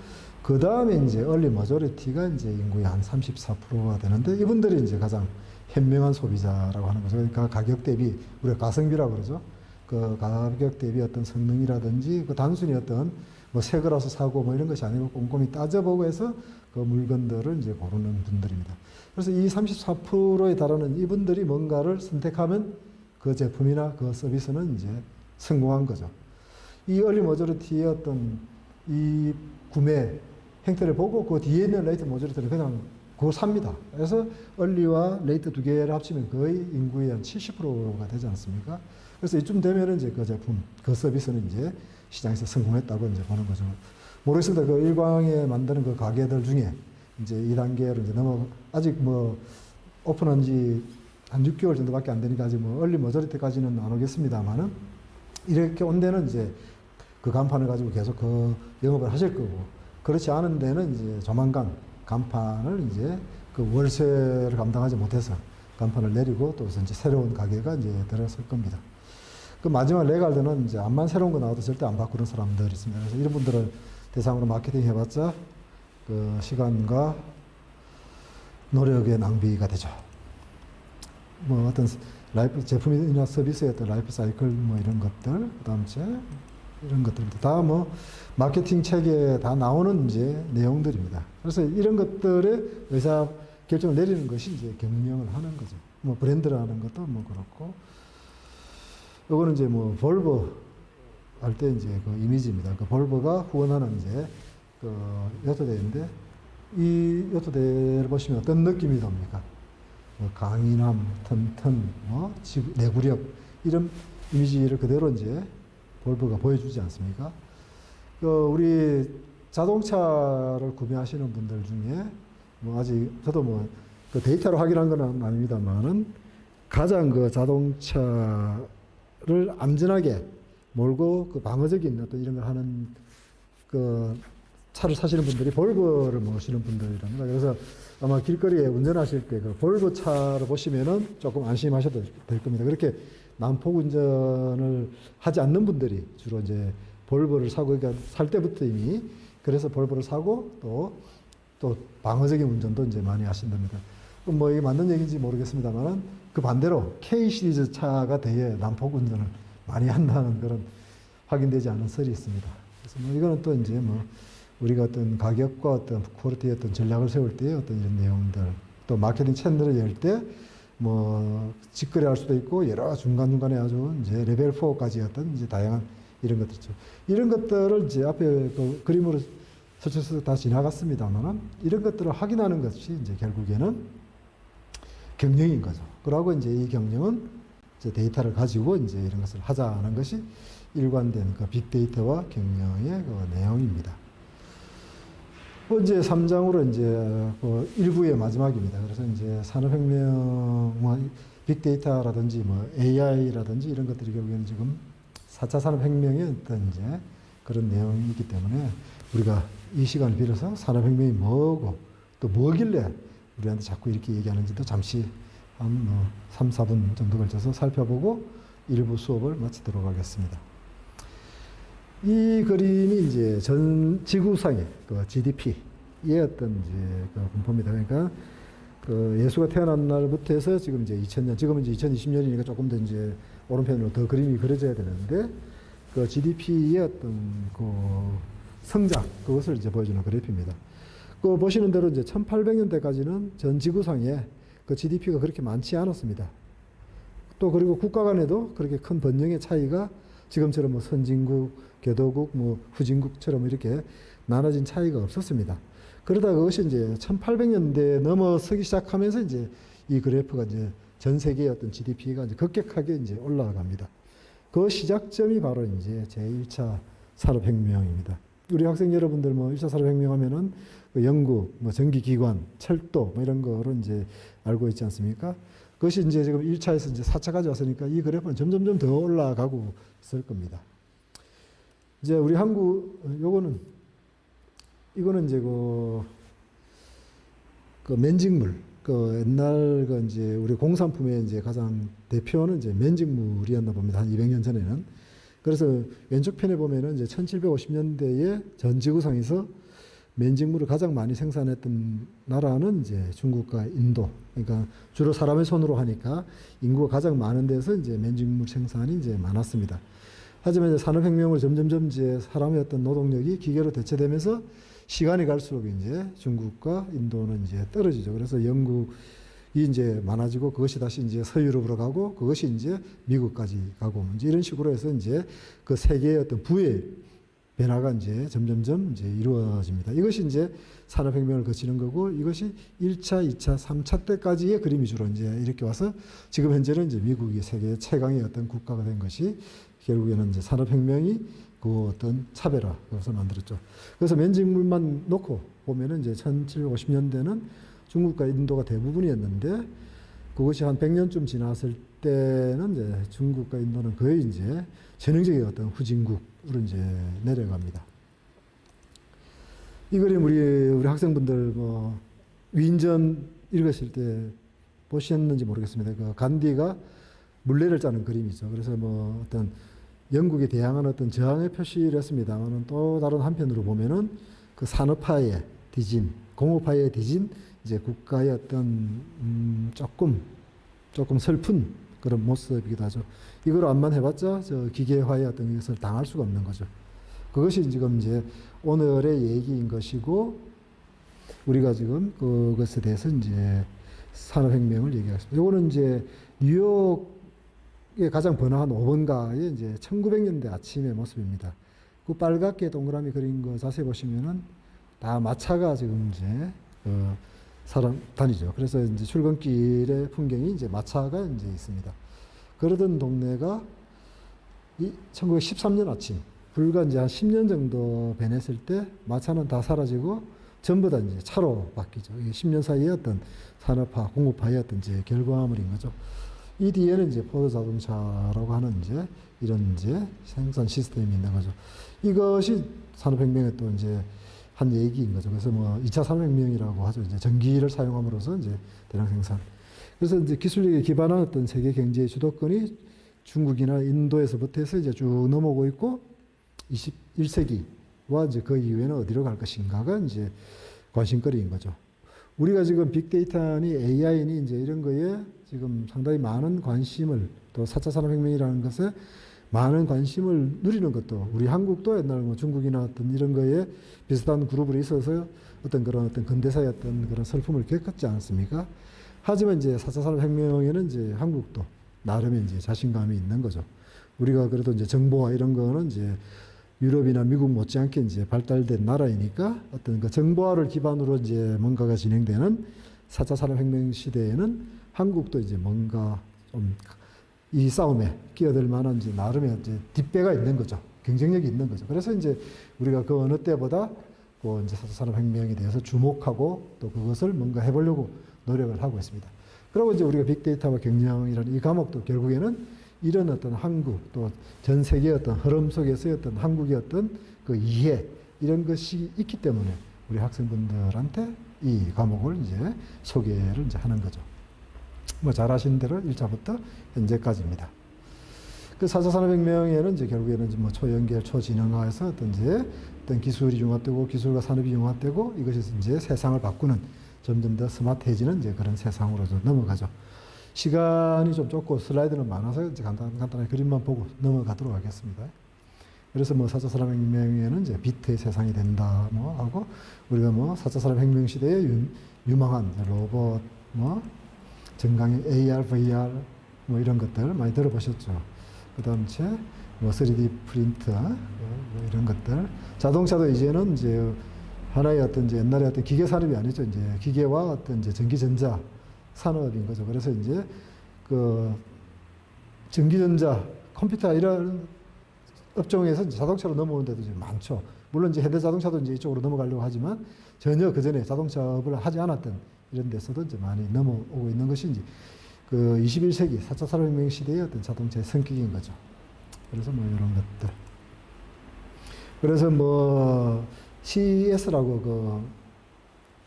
[SPEAKER 1] 그 다음에 이제 얼리 머저리티가 이제 인구의 한 34%가 되는데, 이분들이 이제 가장 현명한 소비자라고 하는 거죠. 그러니까 가격 대비, 우리가 가성비라고 그러죠. 그 가격 대비 어떤 성능이라든지, 그 단순히 어떤 뭐 새 거라서 사고 뭐 이런 것이 아니고 꼼꼼히 따져보고 해서 그 물건들을 이제 고르는 분들입니다. 그래서 이 34%에 달하는 이분들이 뭔가를 선택하면 그 제품이나 그 서비스는 이제 성공한 거죠. 이 얼리 머저리티의 어떤 이 구매 행태를 보고 그 뒤에 있는 레이트 머저리티를 그냥 그걸 삽니다. 그래서 얼리와 레이트 두 개를 합치면 거의 인구의 한 70%가 되지 않습니까? 그래서 이쯤 되면은 이제 그 제품, 그 서비스는 이제 시장에서 성공했다고 이제 보는 거죠. 모르겠습니다. 그 일광에 만드는 그 가게들 중에 이제 2단계로 이제 아직 뭐 오픈한 지 한 6개월 정도밖에 안 되니까 아직 뭐 얼리 머저리티까지는 안 오겠습니다만은 이렇게 온 데는 이제 그 간판을 가지고 계속 그 영업을 하실 거고, 그렇지 않은 데는 이제 조만간 간판을 이제 그 월세를 감당하지 못해서 간판을 내리고 또 이제 새로운 가게가 이제 들어설 겁니다. 그 마지막 레갈드는 이제 암만 새로운 거 나와도 절대 안 바꾸는 사람들이 있습니다. 그래서 이런 분들을 대상으로 마케팅 해봤자 그 시간과 노력의 낭비가 되죠. 뭐 어떤 라이프 제품이나 서비스의 어떤 라이프 사이클 뭐 이런 것들, 그다음에 이런 것들도 다 뭐 마케팅 책에 다 나오는 이제 내용들입니다. 그래서 이런 것들의 의사 결정을 내리는 것이 이제 경영을 하는 거죠. 뭐 브랜드라는 것도 뭐 그렇고, 이거는 이제 뭐 볼보 할 때 이제 그 이미지입니다. 그 볼보가 후원하는 이제 그 요트대인데, 이 요트대를 보시면 어떤 느낌이 듭니까? 뭐 강인함, 튼튼, 내구력, 이런 이미지를 그대로 이제 볼보가 보여주지 않습니까? 우리 자동차를 구매하시는 분들 중에 뭐 아직 저도 뭐 그 데이터로 확인한 건 아닙니다만은 가장 그 자동차를 안전하게 몰고 그 방어적인 어떤 이런 걸 하는 그 차를 사시는 분들이 볼보를 모시는 분들이랍니다. 그래서 아마 길거리에 운전하실 때 그 볼보 차를 보시면은 조금 안심하셔도 될 겁니다. 그렇게 난폭 운전을 하지 않는 분들이 주로 이제 볼보를 사고, 그러니까 살 때부터 이미 그래서 볼보를 사고 또 방어적인 운전도 이제 많이 하신답니다. 뭐 이게 맞는 얘기인지 모르겠습니다만은 그 반대로 K 시리즈 차가 되게 난폭 운전을 많이 한다는 그런 확인되지 않은 설이 있습니다. 그래서 뭐 이거는 또 이제 뭐 우리가 어떤 가격과 어떤 퀄리티의 어떤 전략을 세울 때 어떤 이런 내용들, 또 마케팅 채널을 열 때 뭐 직거래 할 수도 있고 여러 중간중간에 아주 이제 레벨 4까지 어떤 이제 다양한 이런 것들 있죠. 이런 것들을 이제 앞에 그 그림으로 설정해서 다 지나갔습니다만은 이런 것들을 확인하는 것이 이제 결국에는 경영인 거죠. 그러고 이제 이 경영은 이제 데이터를 가지고 이제 이런 것을 하자는 것이 일관된 그 빅데이터와 경영의 그 내용입니다. 이제 3장으로 이제 그 1부의 마지막입니다. 그래서 이제 산업혁명, 뭐 빅데이터라든지 뭐 AI라든지 이런 것들이 결국에는 지금 4차 산업혁명의 어떤 이제 그런 내용이 있기 때문에 우리가 이 시간을 빌어서 산업혁명이 뭐고 또 뭐길래 우리한테 자꾸 이렇게 얘기하는지도 잠시 한 뭐 3, 4분 정도 걸쳐서 살펴보고 일부 수업을 마치도록 하겠습니다. 이 그림이 이제 전 지구상의 그 GDP의 어떤 이제 그 분포입니다. 그러니까 그 예수가 태어난 날부터 해서 지금 이제 2000년, 지금은 이제 2020년이니까 조금 더 이제 오른편으로 더 그림이 그려져야 되는데 그 GDP의 어떤 그 성장, 그것을 이제 보여주는 그래프입니다. 그 보시는 대로 이제 1800년대까지는 전 지구상에 그 GDP가 그렇게 많지 않았습니다. 또 그리고 국가 간에도 그렇게 큰 번영의 차이가 지금처럼 뭐 선진국, 개도국, 뭐 후진국처럼 이렇게 나눠진 차이가 없었습니다. 그러다 그것이 이제 1800년대 넘어서기 시작하면서 이제 이 그래프가 이제 전 세계의 어떤 GDP가 이제 급격하게 이제 올라갑니다. 그 시작점이 바로 이제 제1차 산업혁명입니다. 우리 학생 여러분들 뭐 1차 산업혁명 하면은 그 영국, 뭐 전기기관, 철도 뭐 이런 거로 이제 알고 있지 않습니까? 그것이 이제 지금 1차에서 이제 4차까지 왔으니까 이 그래프는 점점점 더 올라가고 있을 겁니다. 이제 우리 한국, 이거는 이제 그 맨직물, 그 옛날 그 이제 우리 공산품의 이제 가장 대표는 이제 맨직물이었나 봅니다. 한 200년 전에는. 그래서 왼쪽 편에 보면은 이제 1750년대에 전 지구상에서 맨직물을 가장 많이 생산했던 나라는 이제 중국과 인도. 그러니까 주로 사람의 손으로 하니까 인구가 가장 많은 데서 이제 맨직물 생산이 이제 많았습니다. 하지만 이제 산업혁명으로 점점점 이제 사람의 어떤 노동력이 기계로 대체되면서 시간이 갈수록 이제 중국과 인도는 이제 떨어지죠. 그래서 영국이 이제 많아지고 그것이 다시 이제 서유럽으로 가고 그것이 이제 미국까지 가고 이제 이런 식으로 해서 이제 그 세계의 어떤 부의 변화가 이제 점점점 이제 이루어집니다. 이것이 이제 산업혁명을 거치는 거고 이것이 1차, 2차, 3차 때까지의 그림이 주로 이제 이렇게 와서 지금 현재는 이제 미국이 세계 최강의 어떤 국가가 된 것이 결국에는 이제 산업혁명이 그 어떤 차별화, 그것을 만들었죠. 그래서 맨직물만 놓고 보면은 이제 1750년대는 중국과 인도가 대부분이었는데 그것이 한 100년쯤 지났을 때는 이제 중국과 인도는 거의 이제 전형적인 어떤 후진국으로 이제 내려갑니다. 이 그림 우리 학생분들 뭐 위인전 읽으실 때 보셨는지 모르겠습니다. 그 간디가 물레를 짜는 그림이죠. 그래서 뭐 어떤 영국에 대항한 어떤 저항의 표시를 했습니다만은 또 다른 한편으로 보면은 그 산업화의 뒤진, 공업화의 뒤진 이제 국가의 어떤 조금 슬픈 그런 모습이기도 하죠. 이걸 안만 해봤자 저 기계화의 어떤 것을 당할 수가 없는 거죠. 그것이 지금 이제 오늘의 얘기인 것이고 우리가 지금 그것에 대해서 이제 산업혁명을 얘기하겠습니다. 이거는 이제 뉴욕의 가장 번화한 5번가의 이제 1900년대 아침의 모습입니다. 그 빨갛게 동그라미 그린 거 자세히 보시면은 다 마차가 지금 이제 사람 다니죠. 그래서 이제 출근길의 풍경이 이제 마차가 이제 있습니다. 그러던 동네가 1913년 아침, 불과 이제 한 10년 정도 변했을 때 마차는 다 사라지고 전부 다 이제 차로 바뀌죠. 이게 10년 사이에 어떤 산업화, 공업화의 어떤 이제 결과물인 거죠. 이 뒤에는 이제 포도 자동차라고 하는 이제 이런 이제 생산 시스템이 있는 거죠. 이것이 산업혁명의 또 이제 한 얘기인 거죠. 그래서 뭐 2차 산업혁명이라고 하죠. 이제 전기를 사용함으로써 이제 대량 생산. 그래서 이제 기술력에 기반한 어떤 세계 경제의 주도권이 중국이나 인도에서부터 해서 이제 쭉 넘어오고 있고 21세기와 이제 그 이후에는 어디로 갈 것인가가 이제 관심거리인 거죠. 우리가 지금 빅데이터니 AI니 이제 이런 거에 지금 상당히 많은 관심을 또 4차 산업혁명이라는 것에 많은 관심을 누리는 것도 우리 한국도 옛날 뭐 중국이나 어떤 이런 거에 비슷한 그룹으로 있어서 어떤 그런 어떤 근대사의 어떤 그런 슬픔을 겪었지 않습니까? 하지만 이제 4차 산업혁명에는 이제 한국도 나름의 이제 자신감이 있는 거죠. 우리가 그래도 이제 정보화 이런 거는 이제 유럽이나 미국 못지않게 이제 발달된 나라이니까 어떤 그 정보화를 기반으로 이제 뭔가가 진행되는 4차 산업혁명 시대에는 한국도 이제 뭔가 좀 이 싸움에 끼어들 만한 이제 나름의 이제 뒷배가 있는 거죠. 경쟁력이 있는 거죠. 그래서 이제 우리가 그 어느 때보다 그 이제 4차 산업혁명에 대해서 주목하고 또 그것을 뭔가 해보려고 노력을 하고 있습니다. 그리고 이제 우리가 빅데이터와 경영이라는 이 과목도 결국에는 이런 어떤 한국 또 전 세계의 어떤 흐름 속에서의 어떤 한국의 어떤 그 이해 이런 것이 있기 때문에 우리 학생분들한테 이 과목을 이제 소개를 이제 하는 거죠. 뭐 잘 아시는 대로 1차부터 현재까지입니다. 그 4차 산업혁명에는 이제 결국에는 이제 뭐 초연결, 초지능화에서 어떤 기술이 융합되고 기술과 산업이 융합되고 이것이 이제 세상을 바꾸는 점점 더 스마트해지는 이제 그런 세상으로 좀 넘어가죠. 시간이 좀 좁고 슬라이드는 많아서 이제 간단하게 그림만 보고 넘어가도록 하겠습니다. 그래서 뭐 4차 산업혁명에는 이제 비트의 세상이 된다 뭐 하고 우리가 뭐 4차 산업혁명 시대에 유망한 로봇 뭐 증강의 AR, VR 뭐 이런 것들 많이 들어보셨죠. 그다음 뭐 3D 프린터 뭐 이런 것들 자동차도 이제는 이제 하나의 어떤 이제 옛날에 어떤 기계 산업이 아니죠. 이제 기계와 어떤 이제 전기전자 산업인 거죠. 그래서 이제 그 전기전자, 컴퓨터 이런 업종에서 자동차로 넘어오는 데도 이제 많죠. 물론 이제 현대자동차도 이제 이쪽으로 넘어가려고 하지만 전혀 그 전에 자동차업을 하지 않았던 이런 데서도 이제 많이 넘어오고 있는 것이 이제 그 21세기 4차 산업혁명 시대의 어떤 자동차의 성격인 거죠. 그래서 뭐 이런 것들. 그래서 뭐 CES라고 그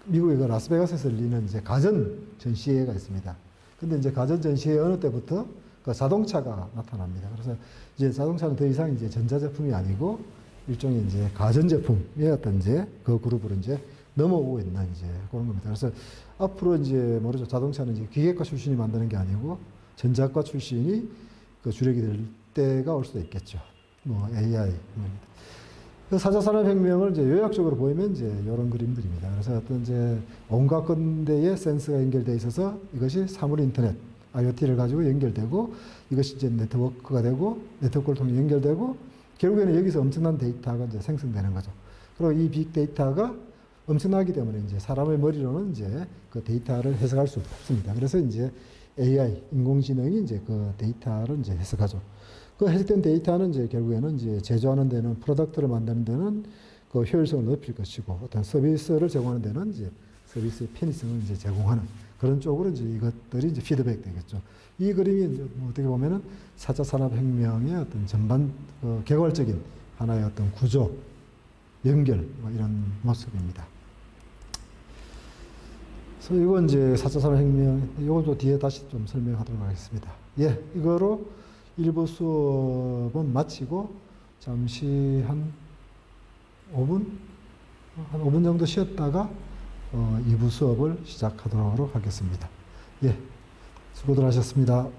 [SPEAKER 1] 미국의 그 라스베가스에서 열리는 이제 가전 전시회가 있습니다. 근데 이제 가전 전시회 어느 때부터 그 자동차가 나타납니다. 그래서 이제 자동차는 더 이상 이제 전자제품이 아니고 일종의 이제 가전제품의 어떤 이제 그 그룹으로 이제 넘어오고 있는 이제 그런 겁니다. 그래서 앞으로 이제 모르죠. 자동차는 이제 기계과 출신이 만드는 게 아니고 전자과 출신이 그 주력이 될 때가 올 수도 있겠죠. 뭐 AI. 그 4차 산업혁명을 이제 요약적으로 보이면 이제 이런 그림들입니다. 그래서 어떤 이제 온갖 건대에 센서가 연결되어 있어서 이것이 사물 인터넷, IoT를 가지고 연결되고 이것이 이제 네트워크가 되고 네트워크를 통해 연결되고 결국에는 여기서 엄청난 데이터가 이제 생성되는 거죠. 그리고 이 빅데이터가 엄청나기 때문에 이제 사람의 머리로는 이제 그 데이터를 해석할 수 없습니다. 그래서 이제 AI, 인공지능이 이제 그 데이터를 이제 해석하죠. 그 해석된 데이터는 이제 결국에는 이제 제조하는 데는 프로덕트를 만드는 데는 그 효율성을 높일 것이고 어떤 서비스를 제공하는 데는 이제 서비스의 편의성을 이제 제공하는 그런 쪽으로 이제 이것들이 이제 피드백 되겠죠. 이 그림이 이제 뭐 어떻게 보면은 4차 산업혁명의 어떤 전반 개괄적인 하나의 어떤 구조, 연결 뭐 이런 모습입니다. 그래서 이건 이제 4차 산업혁명, 이것도 뒤에 다시 좀 설명하도록 하겠습니다. 예, 이거로 1부 수업은 마치고 잠시 한 5분? 한 5분 정도 쉬었다가 2부 수업을 시작하도록 하겠습니다. 예, 수고들 하셨습니다.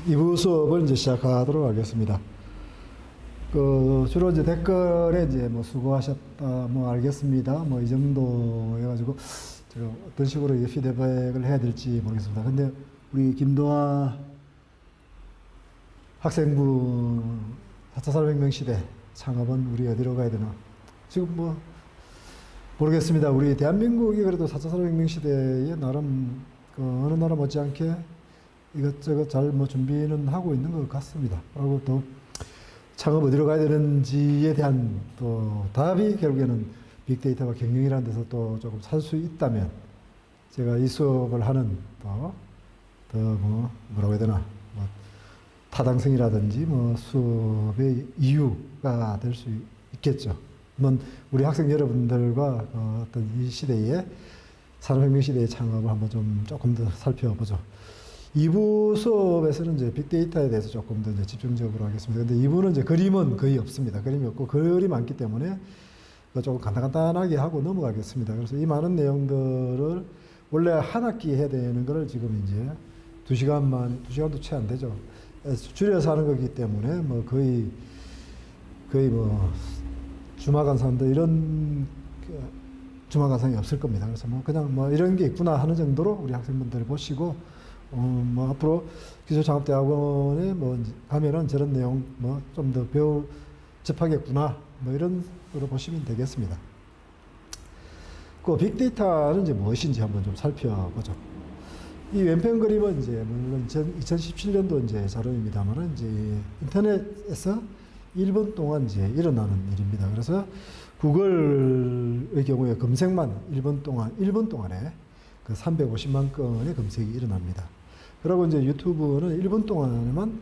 [SPEAKER 1] 2부 수업을 이제 시작하도록 하겠습니다. 주로 이제 댓글에 이제 뭐 수고하셨다, 뭐 알겠습니다, 뭐 이 정도 해가지고 제가 어떤 식으로 이게 피드백을 해야 될지 모르겠습니다. 근데 우리 김도하 학생분 4차 산업혁명 시대 창업은 우리 어디로 가야 되나? 지금 뭐 모르겠습니다. 우리 대한민국이 그래도 4차 산업혁명 시대에 나름 어느 나라 못지않게 이것저것 잘 뭐 준비는 하고 있는 것 같습니다. 그리고 또 창업 어디로 가야 되는지에 대한 또 답이 결국에는 빅데이터와 경영이라는 데서 또 조금 찾을 수 있다면 제가 이 수업을 하는 더 뭐라고 해야 되나 뭐 타당성이라든지 뭐 수업의 이유가 될 수 있겠죠. 물론 우리 학생 여러분들과 어떤 이 시대의 산업혁명 시대의 창업을 한번 좀 조금 더 살펴보죠. 2부 수업에서는 이제 빅데이터에 대해서 조금 더 이제 집중적으로 하겠습니다. 근데 2부는 이제 그림은 거의 없습니다. 그림이 없고 글이 많기 때문에 조금 간단하게 하고 넘어가겠습니다. 그래서 이 많은 내용들을 원래 한 학기 해야 되는 거를 지금 이제 2시간도 채 안 되죠. 줄여서 하는 거기 때문에 뭐 거의 뭐 주말 강사인데 이런 주말 강사이 없을 겁니다. 그래서 뭐 그냥 뭐 이런 게 있구나 하는 정도로 우리 학생분들 보시고 뭐 앞으로 기술창업대학원에 뭐 가면은 저런 내용 뭐 좀 더 접하겠구나 뭐 이런 으로 보시면 되겠습니다. 그 빅데이터는 이제 무엇인지 한번 좀 살펴보죠. 이 왼편 그림은 이제 물론 2017년도 이제 자료입니다만은 이제 인터넷에서 1분 동안 이제 일어나는 일입니다. 그래서 구글의 경우에 검색만 1분 동안에 그 350만 건의 검색이 일어납니다. 그리고 이제 유튜브는 1분 동안에만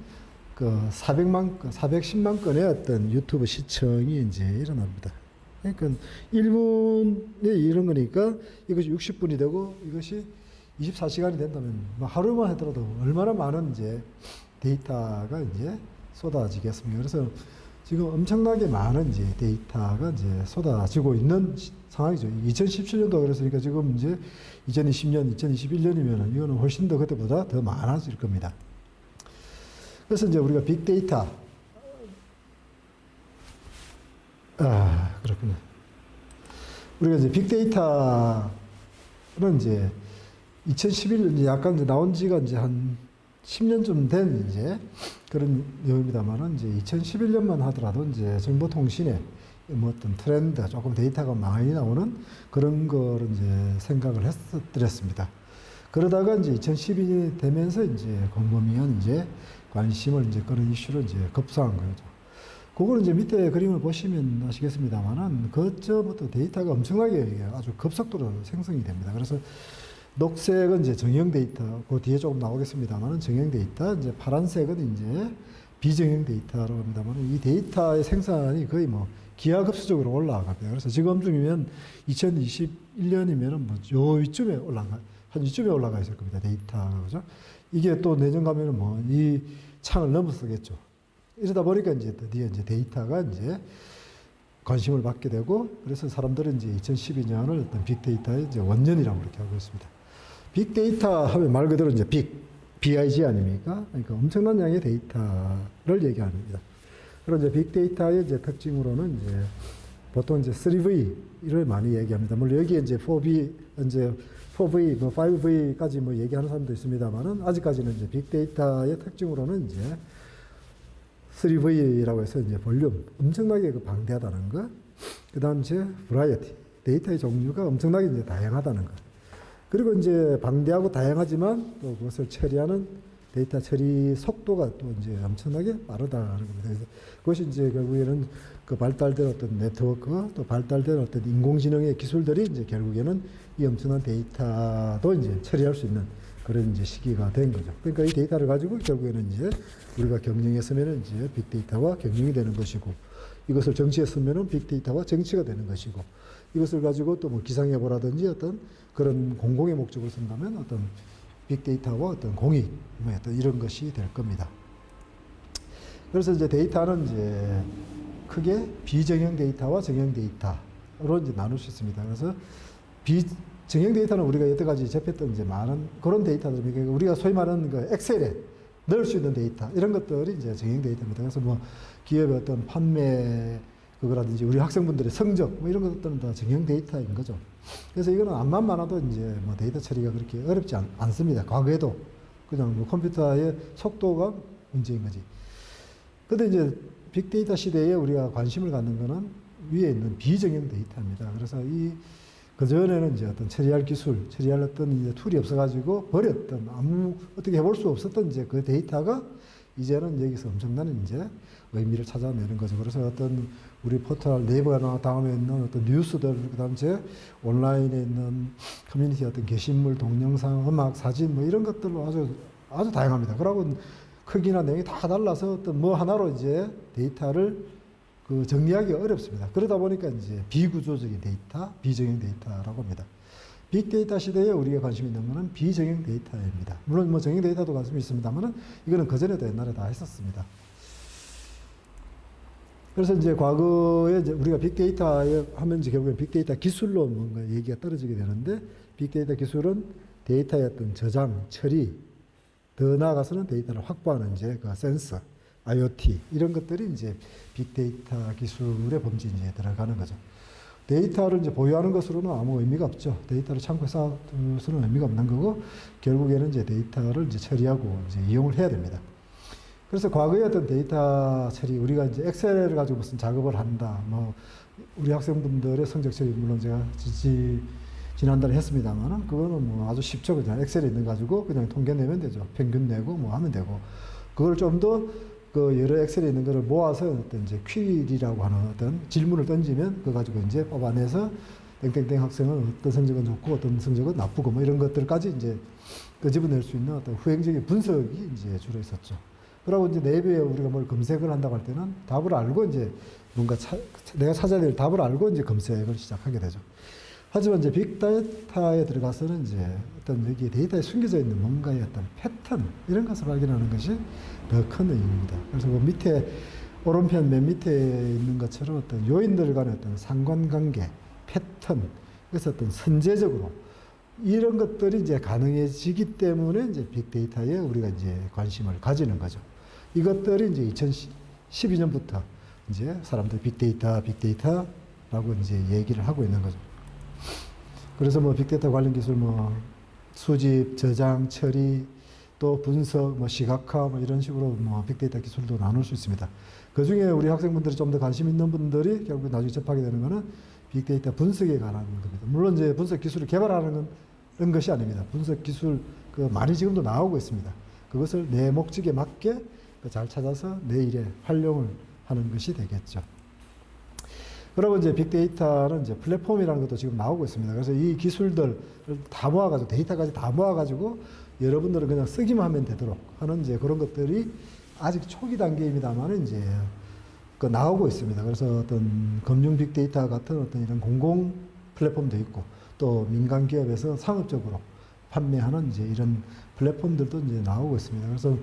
[SPEAKER 1] 그 410만 건의 어떤 유튜브 시청이 이제 일어납니다. 그러니까 1분에 이런 거니까 이것이 60분이 되고 이것이 24시간이 된다면 뭐 하루만 하더라도 얼마나 많은 이제 데이터가 이제 쏟아지겠습니까? 그래서 지금 엄청나게 많은 이제 데이터가 이제 쏟아지고 있는 상황이죠. 2017년도 그랬으니까 지금 이제 2020년, 2021년이면 이거는 훨씬 더 그때보다 더 많아질 겁니다. 그래서 이제 우리가 빅데이터, 그렇군요. 우리가 이제 빅데이터는 이제 2011년, 이제 약간 이제 나온 지가 이제 한 10년쯤 된 이제 그런 내용입니다만은 이제 2011년만 하더라도 이제 정보통신에 뭐 어떤 트렌드, 조금 데이터가 많이 나오는 그런 거를 이제 생각을 했었습니다. 그러다가 이제 2012년이 되면서 이제 광범위한 이제 관심을 이제 그런 이슈로 이제 급상한 거죠. 그거는 이제 밑에 그림을 보시면 아시겠습니다만은 그저부터 데이터가 엄청나게 아주 급속도로 생성이 됩니다. 그래서 녹색은 이제 정형 데이터, 그 뒤에 조금 나오겠습니다만은 정형 데이터, 이제 파란색은 이제 비정형 데이터라고 합니다만 이 데이터의 생산이 거의 뭐 기하급수적으로 올라갑니다. 그래서 지금쯤이면 2021년이면은 뭐 요 위쯤에 한 이쯤에 올라가 있을 겁니다. 데이터가. 그죠? 이게 또 내년 가면은 뭐 이 창을 넘어서겠죠. 이러다 보니까 이제 드디어 이제 데이터가 이제 관심을 받게 되고 그래서 사람들은 이제 2012년을 어떤 빅데이터의 이제 원년이라고 그렇게 하고 있습니다. 빅데이터 하면 말 그대로 이제 BIG 아닙니까? 그러니까 엄청난 양의 데이터를 얘기합니다. 그런 이제 빅데이터의 이제 특징으로는 이제 보통 이제 3V를 많이 얘기합니다. 물론 여기에 이제 4V, 이제 4V, 뭐 5V까지 뭐 얘기하는 사람도 있습니다만은 아직까지는 이제 빅데이터의 특징으로는 이제 3V라고 해서 이제 볼륨, 엄청나게 그 방대하다는 거. 그 다음 이제 variety, 데이터의 종류가 엄청나게 이제 다양하다는 거. 그리고 이제 방대하고 다양하지만 또 그것을 처리하는 데이터 처리 속도가 또 이제 엄청나게 빠르다는 겁니다. 그래서 그것이 이제 결국에는 그 발달된 어떤 네트워크 또 발달된 어떤 인공지능의 기술들이 이제 결국에는 이 엄청난 데이터도 이제 처리할 수 있는 그런 이제 시기가 된 거죠. 그러니까 이 데이터를 가지고 결국에는 이제 우리가 경영에 쓰면은 이제 빅데이터와 경영이 되는 것이고 이것을 정치에 쓰면은 빅데이터와 정치가 되는 것이고 이것을 가지고 또 뭐 기상예보라든지 어떤 그런 공공의 목적으로 쓴다면 어떤 빅데이터와 어떤 공익, 뭐 어떤 이런 것이 될 겁니다. 그래서 이제 데이터는 이제 크게 비정형 데이터와 정형 데이터로 이제 나눌 수 있습니다. 그래서 정형 데이터는 우리가 여태까지 접했던 이제 많은 그런 데이터들, 우리가 소위 말하는 그 엑셀에 넣을 수 있는 데이터 이런 것들이 이제 정형 데이터입니다. 그래서 뭐 기업의 어떤 판매 그거라든지 우리 학생분들의 성적 뭐 이런 것들은 다 정형 데이터인 거죠. 그래서 이거는 암만 많아도 이제 뭐 데이터 처리가 그렇게 어렵지 않습니다. 과거에도 그냥 뭐 컴퓨터의 속도가 문제인 거지. 근데 이제 빅데이터 시대에 우리가 관심을 갖는 거는 위에 있는 비정형 데이터입니다. 그래서 그전에는 이제 어떤 처리할 기술, 처리할 어떤 이제 툴이 없어가지고 버렸던 어떻게 해볼 수 없었던 이제 그 데이터가 이제는 여기서 엄청난 이제 의미를 찾아내는 거죠. 그래서 어떤 우리 포털 네이버나 다음에 있는 어떤 뉴스들, 그 다음 제 온라인에 있는 커뮤니티 어떤 게시물, 동영상, 음악, 사진 뭐 이런 것들로 아주 다양합니다. 그러고 크기나 내용이 다 달라서 어떤 뭐 하나로 이제 데이터를 정리하기가 어렵습니다. 그러다 보니까 이제 비구조적인 데이터, 비정형 데이터라고 합니다. 빅데이터 시대에 우리가 관심 있는 것은 비정형 데이터입니다. 물론 뭐 정형 데이터도 관심이 있습니다만은 이거는 그전에도 옛날에 다 했었습니다. 그래서 이제 과거에 이제 우리가 빅데이터에 하면 이제 결국엔 빅데이터 기술로 뭔가 얘기가 떨어지게 되는데 빅데이터 기술은 데이터의 어떤 저장, 처리, 더 나아가서는 데이터를 확보하는 이제 그 센서, IoT 이런 것들이 이제 빅데이터 기술의 범주에 이제 들어가는 거죠. 데이터를 이제 보유하는 것으로는 아무 의미가 없죠. 데이터를 창고에 쌓아두서는 의미가 없는 거고 결국에는 이제 데이터를 이제 처리하고 이제 이용을 해야 됩니다. 그래서 과거에 어떤 데이터 처리 우리가 이제 엑셀을 가지고 무슨 작업을 한다. 뭐 우리 학생분들의 성적 처리 물론 제가 지난달에 했습니다만은 그거는 뭐 아주 쉽죠. 그냥 엑셀에 있는 가지고 그냥 통계 내면 되죠. 평균 내고 뭐 하면 되고 그걸 좀 더 그 여러 엑셀에 있는 거를 모아서 어떤 이제 퀴리라고 하는 어떤 질문을 던지면 그거 가지고 이제 뽑아내서 땡땡땡 학생은 어떤 성적은 좋고 어떤 성적은 나쁘고 뭐 이런 것들까지 이제 끄집어낼 수 있는 어떤 후행적인 분석이 이제 주로 있었죠. 그러고 이제 네이버에 우리가 뭘 검색을 한다고 할 때는 답을 알고 이제 뭔가 내가 찾아야 될 답을 알고 이제 검색을 시작하게 되죠. 하지만 이제 빅데이터에 들어가서는 이제 어떤 여기 데이터에 숨겨져 있는 뭔가의 어떤 패턴 이런 것을 발견하는 것이 더 큰 의미입니다. 그래서 그 밑에 오른편 맨 밑에 있는 것처럼 어떤 요인들 간의 어떤 상관관계, 패턴, 그래서 어떤 선제적으로 이런 것들이 이제 가능해지기 때문에 이제 빅데이터에 우리가 이제 관심을 가지는 거죠. 이것들이 이제 2012년부터 이제 사람들이 빅데이터라고 이제 얘기를 하고 있는 거죠. 그래서 뭐 빅데이터 관련 기술 뭐 수집, 저장, 처리, 또 분석, 뭐 시각화 뭐 이런 식으로 뭐 빅데이터 기술도 나눌 수 있습니다. 그 중에 우리 학생분들이 좀 더 관심 있는 분들이 결국 나중에 접하게 되는 거는 빅데이터 분석에 관한 겁니다. 물론 이제 분석 기술을 개발하는 것이 아닙니다. 분석 기술 많이 지금도 나오고 있습니다. 그것을 내 목적에 맞게 잘 찾아서 내 일에 활용을 하는 것이 되겠죠. 그리고 이제 빅데이터는 이제 플랫폼이라는 것도 지금 나오고 있습니다. 그래서 이 기술들을 다 모아가지고 데이터까지 다 모아가지고 여러분들은 그냥 쓰기만 하면 되도록 하는 이제 그런 것들이 아직 초기 단계입니다만 이제 나오고 있습니다. 그래서 어떤 금융 빅데이터 같은 어떤 이런 공공 플랫폼도 있고 또 민간 기업에서 상업적으로 판매하는 이제 이런 플랫폼들도 이제 나오고 있습니다. 그래서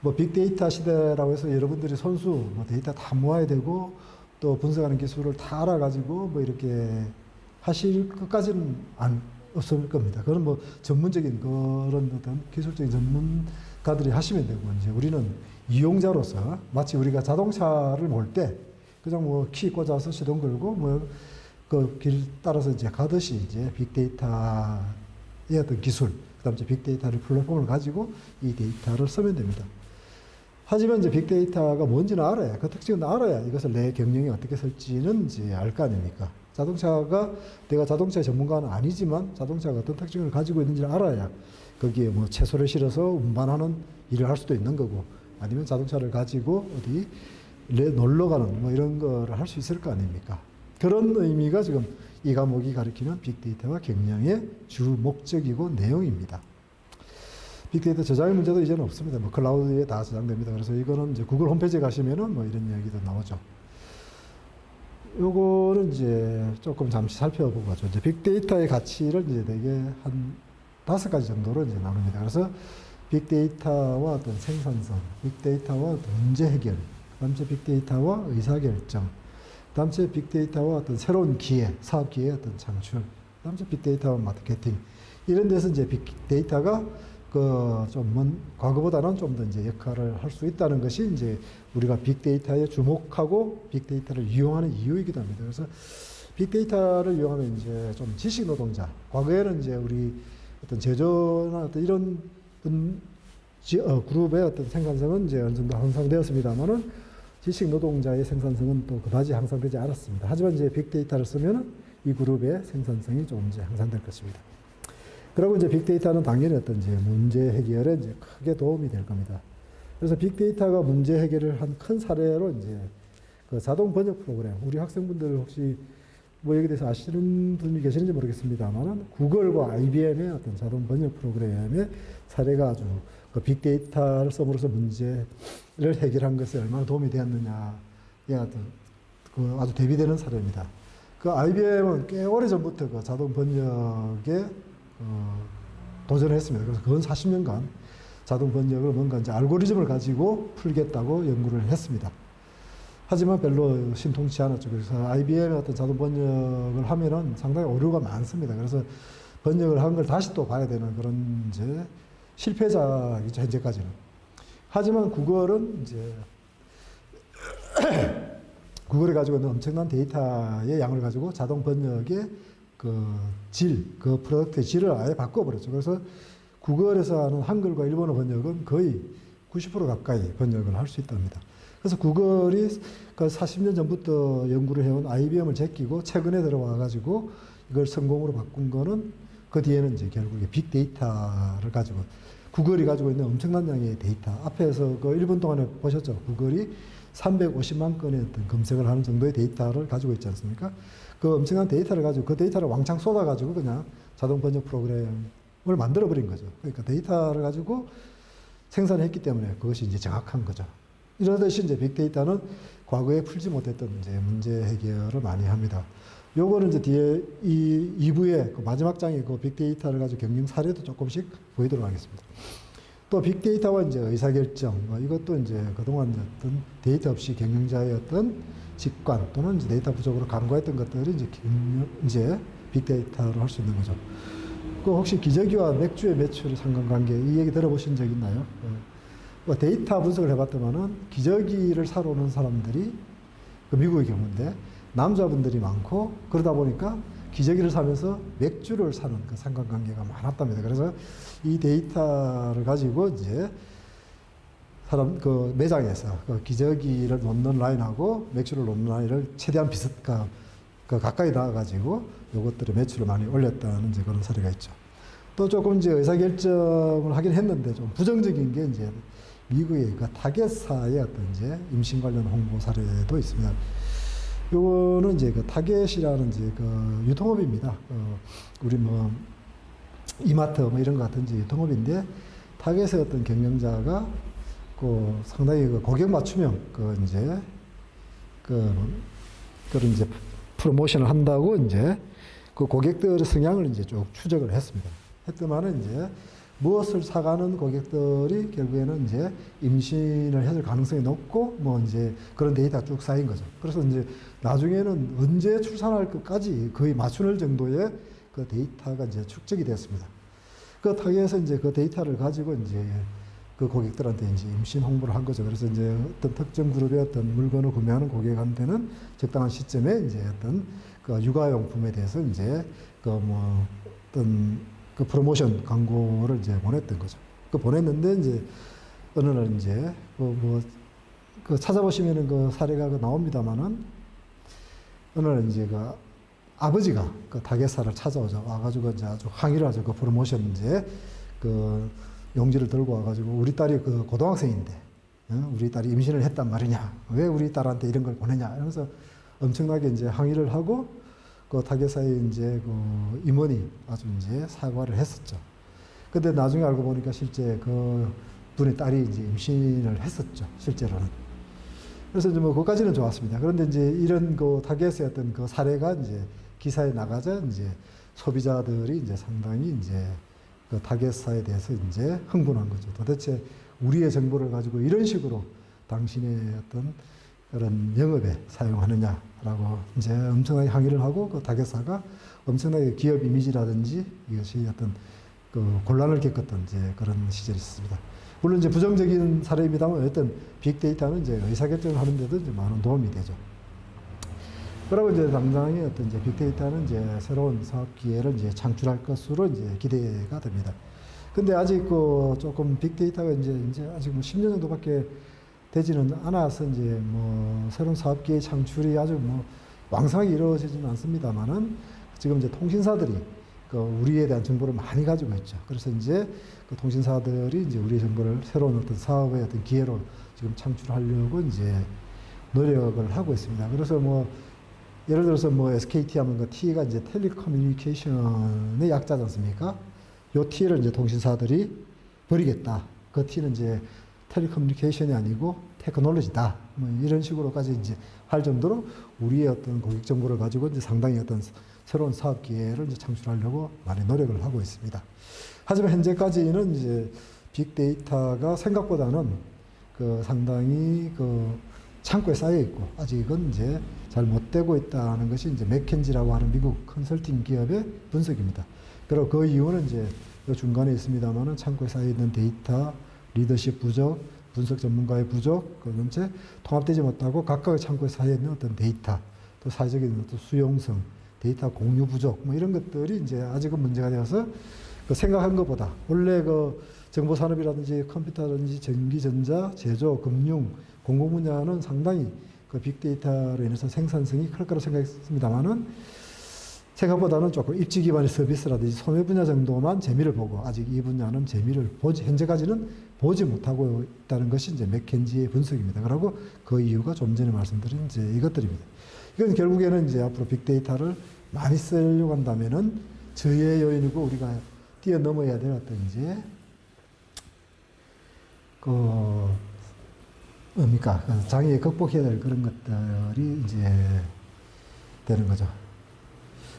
[SPEAKER 1] 뭐 빅데이터 시대라고 해서 여러분들이 손수 뭐 데이터 다 모아야 되고 또 분석하는 기술을 다 알아가지고 뭐 이렇게 하실 것까지는 없을 겁니다. 그건 뭐 전문적인 그런 어떤 기술적인 전문가들이 하시면 되고 이제 우리는 이용자로서 마치 우리가 자동차를 몰 때 그냥 뭐 키 꽂아서 시동 걸고 뭐 그 길 따라서 이제 가듯이 이제 빅데이터의 어떤 기술, 그다음 이제 빅데이터를 플랫폼을 가지고 이 데이터를 쓰면 됩니다. 하지만 이제 빅데이터가 뭔지는 알아야, 그 특징은 알아야 이것을 내 경영에 어떻게 쓸지는 이제 알 거 아닙니까? 내가 자동차의 전문가는 아니지만 자동차가 어떤 특징을 가지고 있는지를 알아야 거기에 뭐 채소를 실어서 운반하는 일을 할 수도 있는 거고 아니면 자동차를 가지고 어디 놀러 가는 뭐 이런 거를 할 수 있을 거 아닙니까? 그런 의미가 지금 이 과목이 가리키는 빅데이터와 경영의 주 목적이고 내용입니다. 빅데이터 저장의 문제도 이제는 없습니다. 뭐 클라우드에 다 저장됩니다. 그래서 이거는 이제 구글 홈페이지에 가시면은 뭐 이런 이야기도 나오죠. 요거는 이제 조금 잠시 살펴보고 가죠. 이제 빅데이터의 가치를 이제 되게 한 5가지 정도로 이제 나눕니다. 그래서 빅데이터와 어떤 생산성, 빅데이터와 어떤 문제 해결, 그다음에 빅데이터와 의사결정, 그다음에 빅데이터와 어떤 새로운 기회, 사업 기회의 어떤 창출, 그다음에 빅데이터와 마케팅 이런 데서 이제 빅데이터가 과거보다는 좀 더 이제 역할을 할 수 있다는 것이 이제 우리가 빅데이터에 주목하고 빅데이터를 이용하는 이유이기도 합니다. 그래서 빅데이터를 이용하면 이제 좀 지식 노동자, 과거에는 이제 우리 어떤 제조나 어떤 이런 그룹의 어떤 생산성은 이제 어느 정도 향상되었습니다만은 지식 노동자의 생산성은 또 그다지 향상되지 않았습니다. 하지만 이제 빅데이터를 쓰면은 이 그룹의 생산성이 좀 이제 향상될 것입니다. 그리고 이제 빅데이터는 당연히 어떤 이제 문제 해결에 이제 크게 도움이 될 겁니다. 그래서 빅데이터가 문제 해결을 한 큰 사례로 이제 그 자동 번역 프로그램, 우리 학생분들 혹시 뭐 여기 대해서 아시는 분이 계시는지 모르겠습니다만은 구글과 IBM의 어떤 자동 번역 프로그램의 사례가 아주 그 빅데이터를 써으로써 문제를 해결한 것에 얼마나 도움이 되었느냐에 아주 대비되는 사례입니다. 그 IBM은 꽤 오래 전부터 그 자동 번역에 도전을 했습니다. 그래서 근 40년간 자동 번역을 뭔가 이제 알고리즘을 가지고 풀겠다고 연구를 했습니다. 하지만 별로 신통치 않았죠. 그래서 IBM의 어떤 자동 번역을 하면은 상당히 오류가 많습니다. 그래서 번역을 한 걸 다시 또 봐야 되는 그런 이제 실패작이죠, 현재까지는. 하지만 구글은 이제 구글이 가지고 있는 엄청난 데이터의 양을 가지고 자동 번역의 그 프로덕트의 질을 아예 바꿔버렸죠. 그래서 구글에서 하는 한글과 일본어 번역은 거의 90% 가까이 번역을 할 수 있답니다. 그래서 구글이 그 40년 전부터 연구를 해온 IBM을 제끼고 최근에 들어와가지고 이걸 성공으로 바꾼 거는 그 뒤에는 이제 결국에 빅데이터를 가지고 구글이 가지고 있는 엄청난 양의 데이터. 앞에서 그 1분 동안에 보셨죠? 구글이 350만 건의 어떤 검색을 하는 정도의 데이터를 가지고 있지 않습니까? 그 엄청난 데이터를 가지고 그 데이터를 왕창 쏟아가지고 그냥 자동 번역 프로그램을 만들어버린 거죠. 그러니까 데이터를 가지고 생산했기 때문에 그것이 이제 정확한 거죠. 이러듯이 이제 빅데이터는 과거에 풀지 못했던 이제 문제 해결을 많이 합니다. 요거는 이제 뒤에 이 2부의 그 마지막 장에 그 빅데이터를 가지고 경영 사례도 조금씩 보이도록 하겠습니다. 또 빅데이터와 이제 의사결정, 이것도 이제 그동안 어떤 데이터 없이 경영자의 어떤 직관 또는 이제 데이터 부족으로 간과했던 것들이 이제 빅데이터로 할 수 있는 거죠. 그 혹시 기저귀와 맥주의 매출의 상관관계 이 얘기 들어보신 적 있나요? 데이터 분석을 해봤더만은 기저귀를 사러 오는 사람들이 그 미국의 경우인데 남자분들이 많고 그러다 보니까 기저귀를 사면서 맥주를 사는 그 상관관계가 많았답니다. 그래서 이 데이터를 가지고 이제 그 매장에서 그 기저귀를 놓는 라인하고 맥주를 놓는 라인을 최대한 가까이 놔가지고 요것들의 매출을 많이 올렸다는 이제 그런 사례가 있죠. 또 조금 이제 의사결정을 하긴 했는데 좀 부정적인 게 이제 미국의 그 타겟사의 어떤 이제 임신 관련 홍보 사례도 있습니다. 요거는 이제 그 타겟이라는 이제 그 유통업입니다. 우리 뭐 이마트 뭐 이런 거 같은 이제 유통업인데 타겟의 어떤 경영자가 그 상당히 그 고객 맞춤형 그런 이제 프로모션을 한다고 이제 그 고객들의 성향을 이제 쭉 추적을 했습니다. 했더만은 이제 무엇을 사가는 고객들이 결국에는 이제 임신을 해줄 가능성이 높고 뭐 이제 그런 데이터가 쭉 쌓인 거죠. 그래서 이제 나중에는 언제 출산할 것까지 거의 맞추는 정도의 그 데이터가 이제 축적이 되었습니다. 그 타겟에서 이제 그 데이터를 가지고 이제 그 고객들한테 이제 임신 홍보를 한 거죠. 그래서 이제 어떤 특정 그룹의 어떤 물건을 구매하는 고객한테는 적당한 시점에 이제 어떤 그 육아용품에 대해서 이제 그 뭐 어떤 그 프로모션 광고를 이제 보냈던 거죠. 그 보냈는데 이제 어느 날 이제 그 찾아보시면은 그 사례가 나옵니다만은 어느 날 이제 그 아버지가 그 타겟사를 찾아오죠. 와가지고 이제 아주 항의를 하죠. 그 프로모션 이제 그 용지를 들고 와가지고 우리 딸이 그 고등학생인데 우리 딸이 임신을 했단 말이냐, 왜 우리 딸한테 이런 걸 보내냐 이러면서 엄청나게 이제 항의를 하고 그 타겟사의 이제 그 임원이 아주 이제 사과를 했었죠. 근데 나중에 알고 보니까 실제 그 분의 딸이 이제 임신을 했었죠, 실제로는. 그래서 이제 뭐 그까지는 좋았습니다. 그런데 이제 이런 그 타겟의 어떤 그 사례가 이제 기사에 나가자 이제 소비자들이 이제 상당히 이제 그 타겟사에 대해서 이제 흥분한 거죠. 도대체 우리의 정보를 가지고 이런 식으로 당신의 어떤 그런 영업에 사용하느냐라고 이제 엄청나게 항의를 하고 그 타겟사가 엄청나게 기업 이미지라든지 이것이 어떤 그 곤란을 겪었던 이제 그런 시절이 있습니다. 물론 이제 부정적인 사례입니다만 어떤 빅데이터는 이제 의사결정을 하는데도 이제 많은 도움이 되죠. 그리고 이제 당장에 어떤 이제 빅데이터는 이제 새로운 사업 기회를 이제 창출할 것으로 이제 기대가 됩니다. 근데 아직 그 조금 빅데이터가 이제 아직 뭐 10년 정도밖에 되지는 않아서 이제 뭐 새로운 사업 기회 창출이 아주 뭐 왕성하게 이루어지지는 않습니다만은 지금 이제 통신사들이 그 우리에 대한 정보를 많이 가지고 있죠. 그래서 이제 그 통신사들이 이제 우리의 정보를 새로운 어떤 사업의 어떤 기회로 지금 창출하려고 이제 노력을 하고 있습니다. 그래서 뭐 예를 들어서 뭐 SKT 하면 그 T가 이제 텔레커뮤니케이션의 약자지 않습니까? 요 T를 이제 통신사들이 버리겠다. 그 T는 이제 텔레커뮤니케이션이 아니고 테크놀로지다. 뭐 이런 식으로까지 이제 할 정도로 우리의 어떤 고객 정보를 가지고 이제 상당히 어떤 새로운 사업 기회를 이제 창출하려고 많이 노력을 하고 있습니다. 하지만 현재까지는 이제 빅데이터가 생각보다는 그 상당히 그 창고에 쌓여 있고 아직은 이제 잘 못 되고 있다는 것이 이제 맥켄지라고 하는 미국 컨설팅 기업의 분석입니다. 그리고 그 이유는 이제 중간에 있습니다만은 창고에 쌓여 있는 데이터, 리더십 부족, 분석 전문가의 부족, 그 전체 통합되지 못하고 각각의 창고에 쌓여 있는 어떤 데이터, 또 사회적인 어떤 수용성, 데이터 공유 부족, 뭐 이런 것들이 이제 아직은 문제가 되어서 그 생각한 것보다 원래 그 정보 산업이라든지 컴퓨터라든지 전기, 전자, 제조, 금융, 공공 분야는 상당히 그 빅데이터로 인해서 생산성이 클 거라고 생각했습니다만은 생각보다는 조금 입지 기반의 서비스라든지 소매 분야 정도만 재미를 보고 아직 이 분야는 재미를 현재까지는 보지 못하고 있다는 것이 이제 맥켄지의 분석입니다. 그리고 그 이유가 좀 전에 말씀드린 이제 이것들입니다. 이건 결국에는 이제 앞으로 빅데이터를 많이 쓰려고 한다면은 저의 요인이고 우리가 뛰어넘어야 될 어떤 이제 뭡니까? 장애 극복해야 될 그런 것들이 이제 되는 거죠.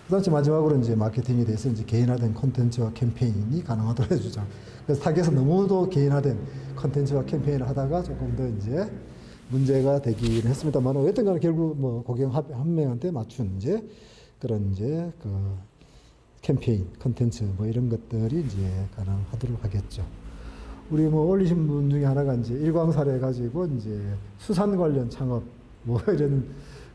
[SPEAKER 1] 그다음 마지막으로 이제 마케팅에 대해서 이제 개인화된 콘텐츠와 캠페인이 가능하도록 해주죠. 그래서 타겟에서 너무도 개인화된 콘텐츠와 캠페인을 하다가 조금 더 이제 문제가 되긴 했습니다만 어쨌든 간에 결국 뭐 고객 한 명한테 맞춘 이제 그런 이제 그 캠페인, 콘텐츠 뭐 이런 것들이 이제 가능하도록 하겠죠. 우리 뭐 올리신 분 중에 하나가 이제 일광사례 가지고 이제 수산 관련 창업 뭐 이런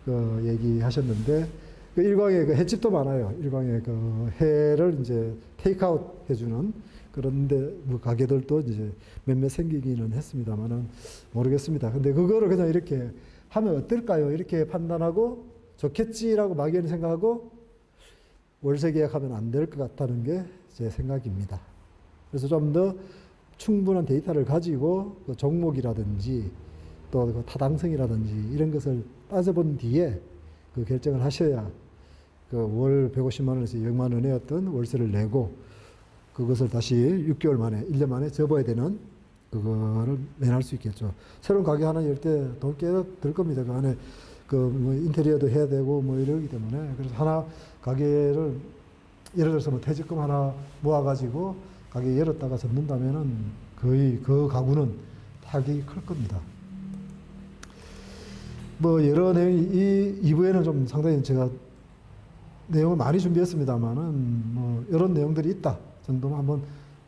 [SPEAKER 1] 그 얘기 하셨는데 그 일광에 그 횟집도 많아요. 일광에 그 회를 이제 테이크아웃 해주는 그런데 뭐 가게들도 이제 몇몇 생기기는 했습니다만은 모르겠습니다. 근데 그거를 그냥 이렇게 하면 어떨까요? 이렇게 판단하고 좋겠지라고 막연히 생각하고 월세 계약하면 안 될 것 같다는 게 제 생각입니다. 그래서 좀 더 충분한 데이터를 가지고 그 종목이라든지 또 그 타당성이라든지 이런 것을 따져본 뒤에 그 결정을 하셔야 그 월 150만 원에서 200만 원의 어떤 월세를 내고 그것을 다시 6개월 만에, 1년 만에 접어야 되는 그거를 매할 수 있겠죠. 새로운 가게 하나 열 때 돈 꽤 들 겁니다. 그 안에 그 뭐 인테리어도 해야 되고 뭐 이러기 때문에 그래서 하나 가게를 예를 들어서 뭐 퇴직금 하나 모아가지고 가게 열었다가 접는다면은 거의 그 가구는 타격이 클 겁니다. 뭐 여러 내용이 이 2부에는 좀 상당히 제가 내용을 많이 준비했습니다만은 뭐 이런 내용들이 있다 정도만 한번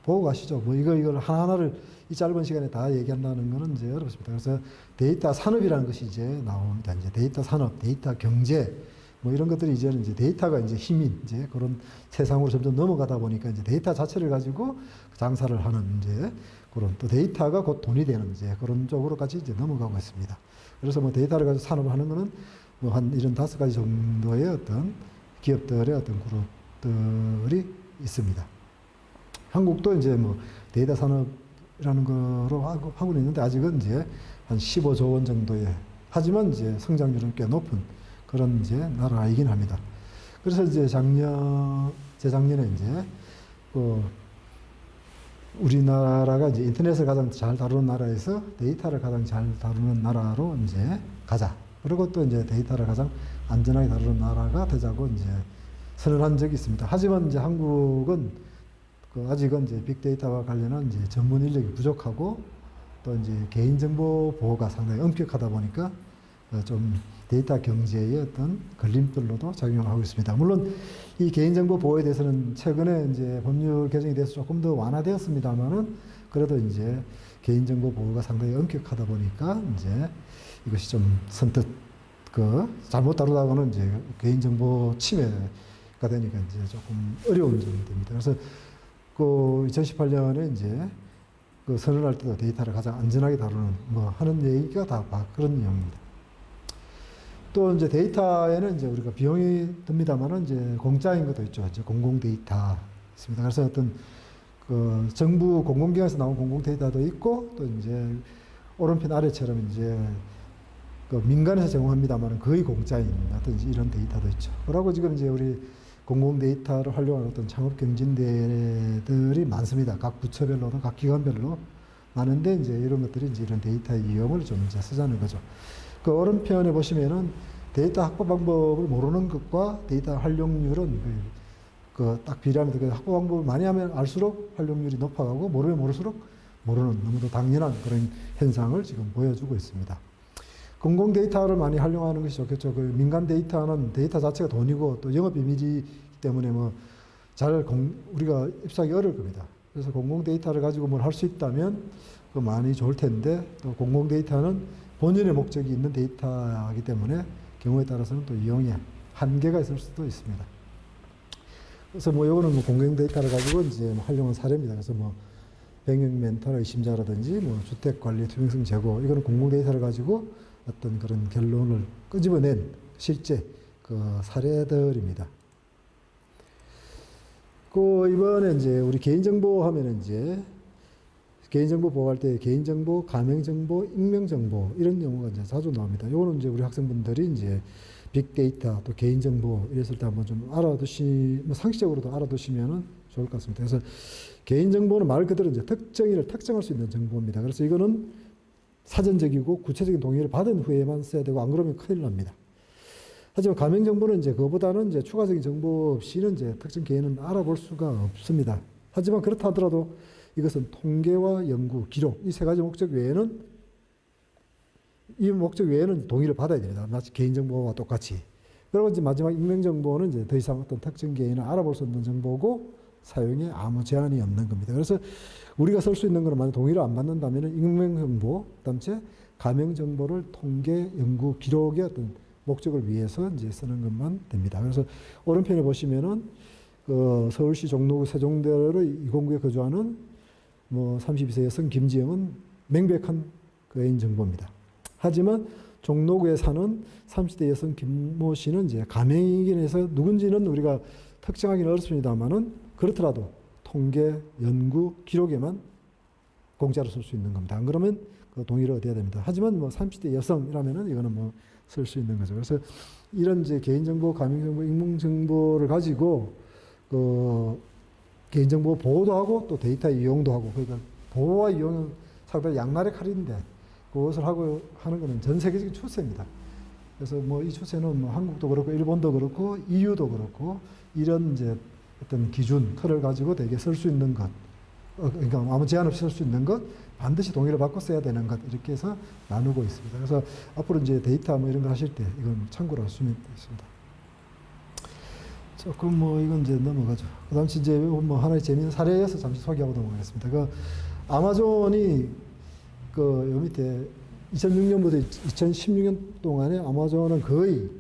[SPEAKER 1] 보고 가시죠. 뭐 이걸 하나하나를 이 짧은 시간에 다 얘기한다는 거는 이제 어렵습니다. 그래서 데이터 산업이라는 것이 이제 나옵니다. 이제 데이터 산업, 데이터 경제 뭐 이런 것들이 이제는 이제 데이터가 이제 힘인 이제 그런 세상으로 점점 넘어가다 보니까 이제 데이터 자체를 가지고 장사를 하는 이제 그런 또 데이터가 곧 돈이 되는 이제 그런 쪽으로까지 이제 넘어가고 있습니다. 그래서 뭐 데이터를 가지고 산업을 하는 거는 뭐 한 이런 5가지 정도의 어떤 기업들의 어떤 그룹들이 있습니다. 한국도 이제 뭐 데이터 산업이라는 거로 하고는 있는데 아직은 이제 한 15조 원 정도의 하지만 이제 성장률은 꽤 높은 그런 이제 나라이긴 합니다. 그래서 이제 재작년에 이제 그 우리나라가 이제 인터넷을 가장 잘 다루는 나라에서 데이터를 가장 잘 다루는 나라로 이제 가자. 그리고 또 이제 데이터를 가장 안전하게 다루는 나라가 되자고 이제 선언한 적이 있습니다. 하지만 이제 한국은 그 아직은 이제 빅데이터와 관련한 이제 전문 인력이 부족하고 또 이제 개인정보 보호가 상당히 엄격하다 보니까 좀 데이터 경제의 어떤 걸림돌로도 작용하고 있습니다. 물론 이 개인정보 보호에 대해서는 최근에 이제 법률 개정에 대해서 조금 더 완화되었습니다만은 그래도 이제 개인정보 보호가 상당히 엄격하다 보니까 이제 이것이 좀 선뜻 잘못 다루다가는 이제 개인정보 침해가 되니까 이제 조금 어려운 점이 됩니다. 그래서 2018년에 이제 선언할 때도 데이터를 가장 안전하게 다루는 하는 얘기가 다 그런 내용입니다. 또 이제 데이터에는 이제 우리가 비용이 듭니다만은 이제 공짜인 것도 있죠. 이제 공공 데이터 있습니다. 그래서 어떤 정부 공공기관에서 나온 공공 데이터도 있고 또 이제 오른편 아래처럼 이제 민간에서 제공합니다만은 거의 공짜인 어떤 이런 데이터도 있죠. 그러고 지금 이제 우리 공공 데이터를 활용하는 어떤 창업 경진대들이 많습니다. 각 부처별로도 각 기관별로 많은데 이제 이런 것들이 이제 이런 데이터 이용을 좀 이제 쓰자는 거죠. 오른편에 보시면은 데이터 확보 방법을 모르는 것과 데이터 활용률은 딱 비례합니다. 확보 방법을 많이 하면 알수록 활용률이 높아가고 모르면 모를수록 모르는 너무도 당연한 그런 현상을 지금 보여주고 있습니다. 공공 데이터를 많이 활용하는 것이 좋겠죠. 민간 데이터는 데이터 자체가 돈이고 또 영업 비밀이기 때문에 우리가 입수하기 어려울 겁니다. 그래서 공공 데이터를 가지고 뭘 할 수 있다면 많이 좋을 텐데 또 공공 데이터는 본연의 목적이 있는 데이터이기 때문에 경우에 따라서는 또 이용에 한계가 있을 수도 있습니다. 그래서 이거는 공공 데이터를 가지고 이제 활용한 사례입니다. 그래서 병역 멘탈 의심자라든지 주택 관리 투명성 제고 이거는 공공 데이터를 가지고 어떤 그런 결론을 끄집어낸 실제 사례들입니다. 이번에 이제 우리 개인정보 하면은 이제 개인정보 보호할 때 개인정보, 가명정보, 익명정보 이런 용어가 이제 자주 나옵니다. 요거는 이제 우리 학생분들이 이제 빅데이터 또 개인정보 이랬을 때 한번 좀 상식적으로도 알아두시면은 좋을 것 같습니다. 그래서 개인정보는 말 그대로 이제 특정인을 특정할 수 있는 정보입니다. 그래서 이거는 사전적이고 구체적인 동의를 받은 후에만 써야 되고 안 그러면 큰일 납니다. 하지만 가명정보는 이제 그보다는 이제 추가적인 정보 없이는 이제 특정 개인은 알아볼 수가 없습니다. 하지만 그렇다 하더라도 이것은 통계와 연구, 기록 이 세 가지 목적 외에는 동의를 받아야 됩니다. 마치 개인정보와 똑같이. 그리고 이제 마지막 익명정보는 이제 더 이상 어떤 특정 개인을 알아볼 수 없는 정보고 사용에 아무 제한이 없는 겁니다. 그래서 우리가 쓸 수 있는 거는 만약 동의를 안 받는다면 익명정보, 그다음에 가명정보를 통계, 연구, 기록의 어떤 목적을 위해서 이제 쓰는 것만 됩니다. 그래서 오른편에 보시면은 서울시 종로구 세종대로 209에 거주하는 32세 여성 김지영은 명백한 개인 정보입니다. 하지만 종로구에 사는 30대 여성 김모 씨는 이제 가명이긴 해서 누군지는 우리가 특정하기는 어렵습니다만은 그렇더라도 통계, 연구, 기록에만 공짜로 쓸 수 있는 겁니다. 안 그러면 동의를 얻어야 됩니다. 하지만 30대 여성이라면은 이거는 쓸 수 있는 거죠. 그래서 이런 이제 개인정보, 가명정보, 익명정보를 가지고 개인정보 보호도 하고 또 데이터 이용도 하고 그러니까 보호와 이용은 상당히 양날의 칼인데 그것을 하는 것은 전 세계적인 추세입니다. 그래서 이 추세는 한국도 그렇고 일본도 그렇고 EU도 그렇고 이런 이제 어떤 기준, 틀을 가지고 되게 쓸 수 있는 것, 그러니까 아무 제한 없이 쓸 수 있는 것, 반드시 동의를 받고 써야 되는 것 이렇게 해서 나누고 있습니다. 그래서 앞으로 이제 데이터 이런 거 하실 때 이건 참고로 하시면 되겠습니다. 조금 이건 이제 넘어가죠. 그 다음 이제 하나의 재미있는 사례여서 잠시 소개하고 넘어가겠습니다. 아마존이 요 밑에 2006년부터 2016년 동안에 아마존은 거의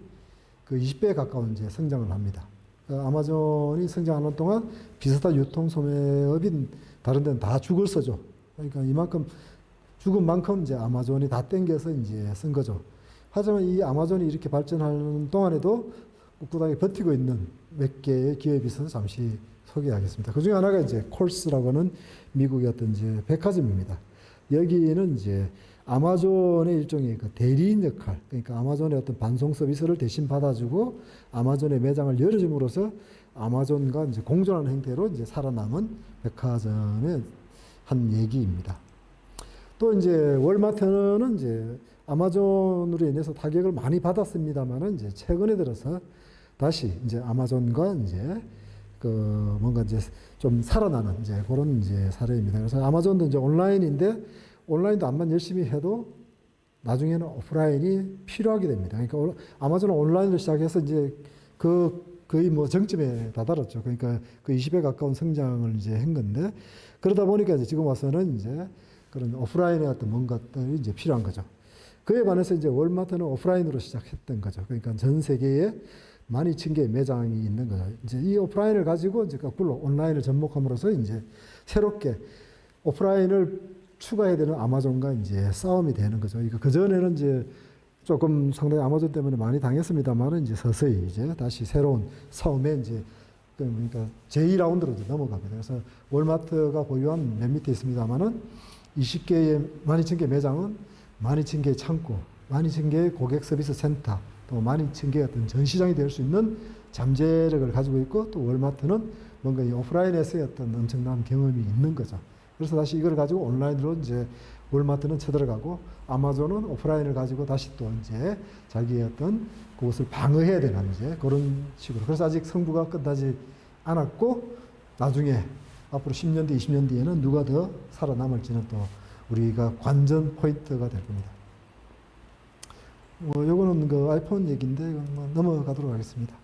[SPEAKER 1] 20배에 가까운 이제 성장을 합니다. 아마존이 성장하는 동안 비슷한 유통 소매업인 다른 데는 다 죽을 써죠. 그러니까 이만큼 죽은 만큼 이제 아마존이 다 땡겨서 이제 쓴 거죠. 하지만 이 아마존이 이렇게 발전하는 동안에도 꿋꿋하게 버티고 있는 몇 개의 기업이 있어서 잠시 소개하겠습니다. 그 중에 하나가 이제 콜스라고 하는 미국의 어떤 이제 백화점입니다. 여기는 이제 아마존의 일종의 대리인 역할, 그러니까 아마존의 어떤 반송 서비스를 대신 받아주고 아마존의 매장을 열어줌으로써 아마존과 이제 공존하는 형태로 이제 살아남은 백화점의 한 얘기입니다. 또 이제 월마트는 이제 아마존으로 인해서 타격을 많이 받았습니다만은 이제 최근에 들어서 다시 이제 아마존과 이제 뭔가 이제 좀 살아나는 이제 그런 이제 사례입니다. 그래서 아마존도 이제 온라인인데 온라인도 암만 열심히 해도 나중에는 오프라인이 필요하게 됩니다. 그러니까 아마존은 온라인으로 시작해서 이제 거의 뭐 정점에 다다랐죠. 그러니까 그 20에 가까운 성장을 이제 한 건데, 그러다 보니까 이제 지금 와서는 이제 그런 오프라인의 어떤 뭔가들이 이제 필요한 거죠. 그에 반해서 이제 월마트는 오프라인으로 시작했던 거죠. 그러니까 전 세계에 12,000개의 매장이 있는 거죠. 이제 이 오프라인을 가지고 이제 거꾸로 온라인을 접목함으로써 이제 새롭게 오프라인을 추가해야 되는 아마존과 이제 싸움이 되는 거죠. 그러니까 그전에는 이제 조금 상당히 아마존 때문에 많이 당했습니다만은 이제 서서히 이제 다시 새로운 싸움에 이제 그러니까 제2라운드로 이제 넘어갑니다. 그래서 월마트가 보유한 맨 밑에 있습니다만은 20개의 12,000개 매장은 12,000개의 창고, 12,000개의 고객 서비스 센터, 또 12,000개의 어떤 전시장이 될 수 있는 잠재력을 가지고 있고, 또 월마트는 뭔가 이 오프라인에서의 어떤 엄청난 경험이 있는 거죠. 그래서 다시 이걸 가지고 온라인으로 이제 월마트는 쳐들어가고, 아마존은 오프라인을 가지고 다시 또 이제 자기의 어떤 그것을 방어해야 되는 이제 그런 식으로. 그래서 아직 승부가 끝나지 않았고, 나중에 앞으로 10년 뒤, 20년 뒤에는 누가 더 살아남을지는 또 우리가 관전 포인트가 될 겁니다. 뭐, 요거는 그 아이폰 얘기인데, 이건 뭐 넘어가도록 하겠습니다.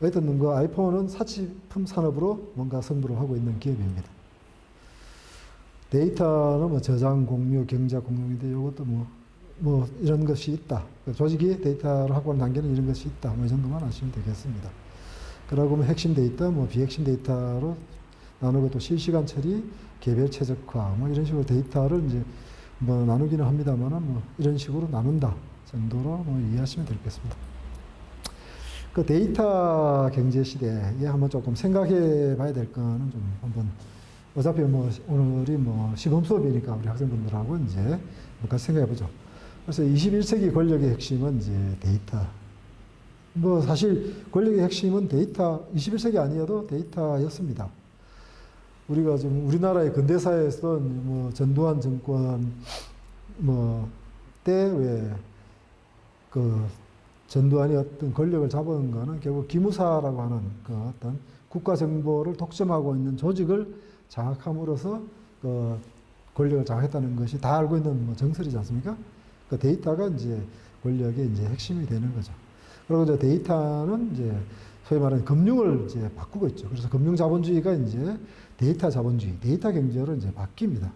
[SPEAKER 1] 어쨌든 그 아이폰은 사치품 산업으로 뭔가 승부를 하고 있는 기업입니다. 데이터는 뭐 저장 공유, 경제 공유인데, 이것도 뭐 이런 것이 있다. 조직이 데이터를 확보하는 단계는 이런 것이 있다. 뭐 이 정도만 아시면 되겠습니다. 그러고 뭐 핵심 데이터, 뭐 비핵심 데이터로 나누고, 또 실시간 처리, 개별 최적화, 뭐 이런 식으로 데이터를 이제 뭐 나누기는 합니다만은 뭐 이런 식으로 나눈다 정도로 뭐 이해하시면 되겠습니다. 그 데이터 경제 시대에 한번 조금 생각해 봐야 될 거는 좀 한번, 어차피 뭐 오늘이 뭐 시범 수업이니까 우리 학생분들하고 이제 같이 생각해 보죠. 그래서 21세기 권력의 핵심은 이제 데이터. 뭐 사실 권력의 핵심은 데이터, 21세기 아니어도 데이터였습니다. 우리가 지금 우리나라의 근대사에서 뭐 전두환 정권 뭐 때 왜 그 전두환이 어떤 권력을 잡은 거는 결국 기무사라고 하는 그 어떤 국가 정보를 독점하고 있는 조직을 장악함으로써 그 권력을 장악했다는 것이 다 알고 있는 뭐 정설이지 않습니까? 그 데이터가 이제 권력의 이제 핵심이 되는 거죠. 그리고 이제 데이터는 이제 소위 말하는 금융을 이제 바꾸고 있죠. 그래서 금융 자본주의가 이제 데이터 자본주의, 데이터 경제로 이제 바뀝니다.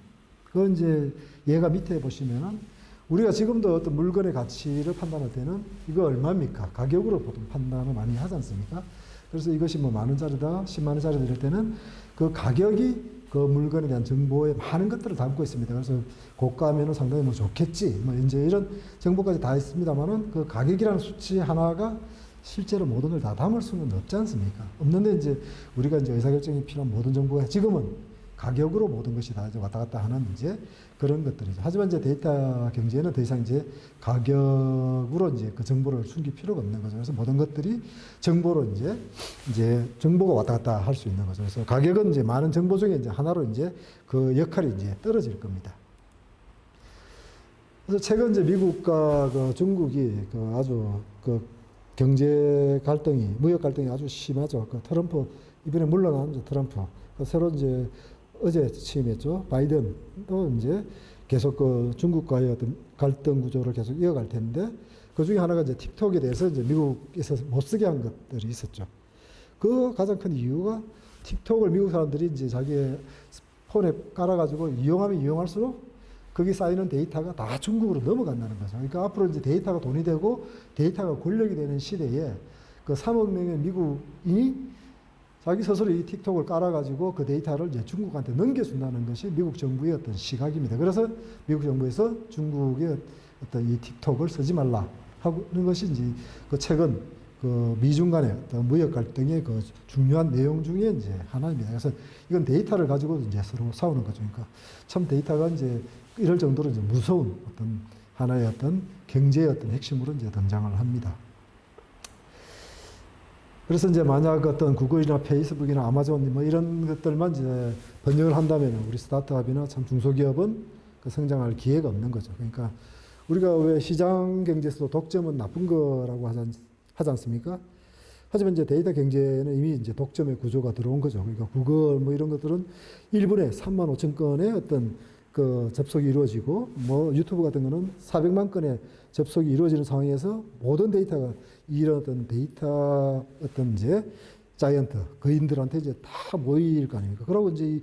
[SPEAKER 1] 그건 이제 얘가 밑에 보시면은 우리가 지금도 어떤 물건의 가치를 판단할 때는 이거 얼마입니까? 가격으로 보통 판단을 많이 하지 않습니까? 그래서 이것이 뭐 10,000원짜리다, 100,000원짜리 이럴 때는 그 가격이 그 물건에 대한 정보에 많은 것들을 담고 있습니다. 그래서 고가면은 상당히 뭐 좋겠지, 뭐 이제 이런 정보까지 다 있습니다만은 그 가격이라는 수치 하나가 실제로 모든 걸 다 담을 수는 없지 않습니까? 없는데 이제 우리가 이제 의사결정이 필요한 모든 정보가 지금은 가격으로 모든 것이 다 이제 왔다 갔다 하는 이제 그런 것들이죠. 하지만 이제 데이터 경제는 더 이상 이제 가격으로 이제 그 정보를 숨길 필요가 없는 거죠. 그래서 모든 것들이 정보로 이제 정보가 왔다 갔다 할 수 있는 거죠. 그래서 가격은 이제 많은 정보 중에 이제 하나로 이제 그 역할이 이제 떨어질 겁니다. 그래서 최근 이제 미국과 그 중국이 그 아주 그 경제 갈등이, 무역 갈등이 아주 심하죠. 그 트럼프, 이번에 물러난 이제 트럼프, 그 새로 이제 어제 취임했죠. 바이든도 이제 계속 그 중국과의 어떤 갈등 구조를 계속 이어갈 텐데, 그 중에 하나가 이제 틱톡에 대해서 이제 미국에서 못 쓰게 한 것들이 있었죠. 그 가장 큰 이유가 틱톡을 미국 사람들이 이제 자기의 폰에 깔아가지고 이용하면 이용할수록 거기 쌓이는 데이터가 다 중국으로 넘어간다는 거죠. 그러니까 앞으로 이제 데이터가 돈이 되고 데이터가 권력이 되는 시대에 그 3억 명의 미국인이 자기 스스로 이 틱톡을 깔아가지고 그 데이터를 이제 중국한테 넘겨준다는 것이 미국 정부의 어떤 시각입니다. 그래서 미국 정부에서 중국의 어떤 이 틱톡을 쓰지 말라 하는 것이 이제 그 최근 그 미중 간의 어떤 무역 갈등의 그 중요한 내용 중에 이제 하나입니다. 그래서 이건 데이터를 가지고 이제 서로 싸우는 거죠. 그러니까 참 데이터가 이제 이럴 정도로 이제 무서운 어떤 하나의 어떤 경제의 어떤 핵심으로 이제 등장을 합니다. 그래서 이제 만약 어떤 구글이나 페이스북이나 아마존 뭐 이런 것들만 이제 번영을 한다면 우리 스타트업이나 참 중소기업은 그 성장할 기회가 없는 거죠. 그러니까 우리가 왜 시장 경제에서도 독점은 나쁜 거라고 하지 않습니까? 하지만 이제 데이터 경제는 이미 이제 독점의 구조가 들어온 거죠. 그러니까 구글 뭐 이런 것들은 1분에 35,000건의 어떤 그 접속이 이루어지고 뭐 유튜브 같은 거는 400만 건의 접속이 이루어지는 상황에서 모든 데이터가 이런 어떤 데이터 어떤 이제 자이언트 거인들한테 이제 다 모일 거 아닙니까? 그러고 이제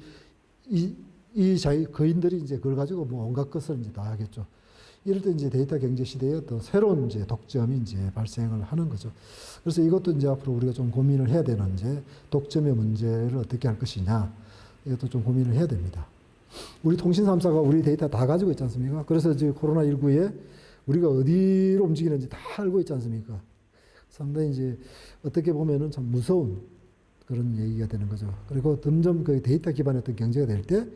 [SPEAKER 1] 거인들이 이제 그걸 가지고 뭐 온갖 것을 이제 다 하겠죠. 이럴 때 이제 데이터 경제 시대에 또 새로운 이제 독점이 이제 발생을 하는 거죠. 그래서 이것도 이제 앞으로 우리가 좀 고민을 해야 되는 이제 독점의 문제를 어떻게 할 것이냐. 이것도 좀 고민을 해야 됩니다. 우리 통신 3사가 우리 데이터 다 가지고 있지 않습니까? 그래서 이제 코로나19에 우리가 어디로 움직이는지 다 알고 있지 않습니까? 상당히 이제 어떻게 보면은 참 무서운 그런 얘기가 되는 거죠. 그리고 점점 그 데이터 기반의 어떤 경제가 될 때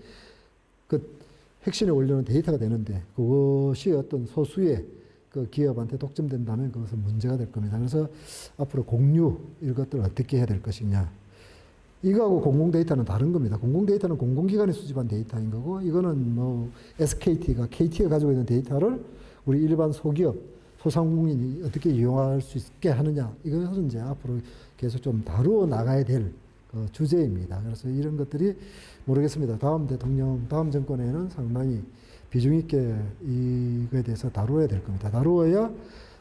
[SPEAKER 1] 그 핵심의 원료는 데이터가 되는데 그것이 어떤 소수의 그 기업한테 독점된다면 그것은 문제가 될 겁니다. 그래서 앞으로 공유 이런 것들을 어떻게 해야 될 것이냐. 이거하고 공공 데이터는 다른 겁니다. 공공 데이터는 공공기관이 수집한 데이터인 거고 이거는 뭐 KT가 가지고 있는 데이터를 우리 일반 소기업, 소상공인이 어떻게 이용할 수 있게 하느냐. 이것은 이제 앞으로 계속 좀 다루어 나가야 될 주제입니다. 그래서 이런 것들이 모르겠습니다. 다음 대통령, 다음 정권에는 상당히 비중 있게 이거에 대해서 다루어야 될 겁니다. 다루어야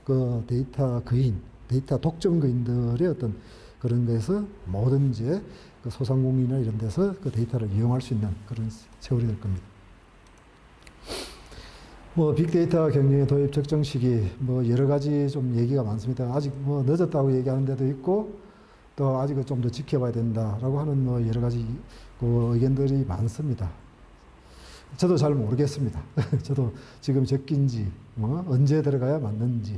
[SPEAKER 1] 그 데이터 거인, 데이터 독점 거인들의 어떤 그런 거에서 모든 이제 그 소상공인이나 이런 데서 그 데이터를 이용할 수 있는 그런 세월이 될 겁니다. 뭐 빅데이터 경영의 도입 적정 시기 뭐 여러 가지 좀 얘기가 많습니다. 아직 뭐 늦었다고 얘기하는 데도 있고 또 아직은 좀 더 지켜봐야 된다라고 하는 뭐 여러 가지 그 의견들이 많습니다. 저도 잘 모르겠습니다. 저도 지금 적긴지 뭐 언제 들어가야 맞는지.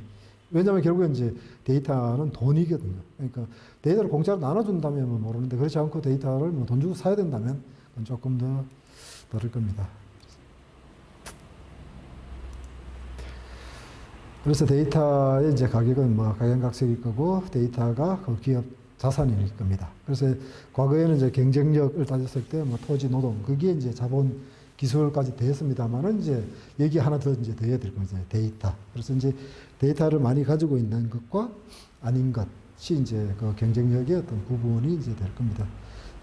[SPEAKER 1] 왜냐하면 결국엔 이제 데이터는 돈이거든요. 그러니까 데이터를 공짜로 나눠준다면 모르는데 그렇지 않고 데이터를 뭐 돈 주고 사야 된다면 그건 조금 더 다를 겁니다. 그래서 데이터의 이제 가격은 뭐 각양각색일 거고 데이터가 그 기업 자산일 겁니다. 그래서 과거에는 이제 경쟁력을 따졌을 때 뭐 토지, 노동, 그게 이제 자본 기술까지 됐습니다만은 이제 얘기 하나 더 이제 더해야 될 겁니다. 데이터. 그래서 이제 데이터를 많이 가지고 있는 것과 아닌 것이 이제 그 경쟁력의 어떤 부분이 이제 될 겁니다.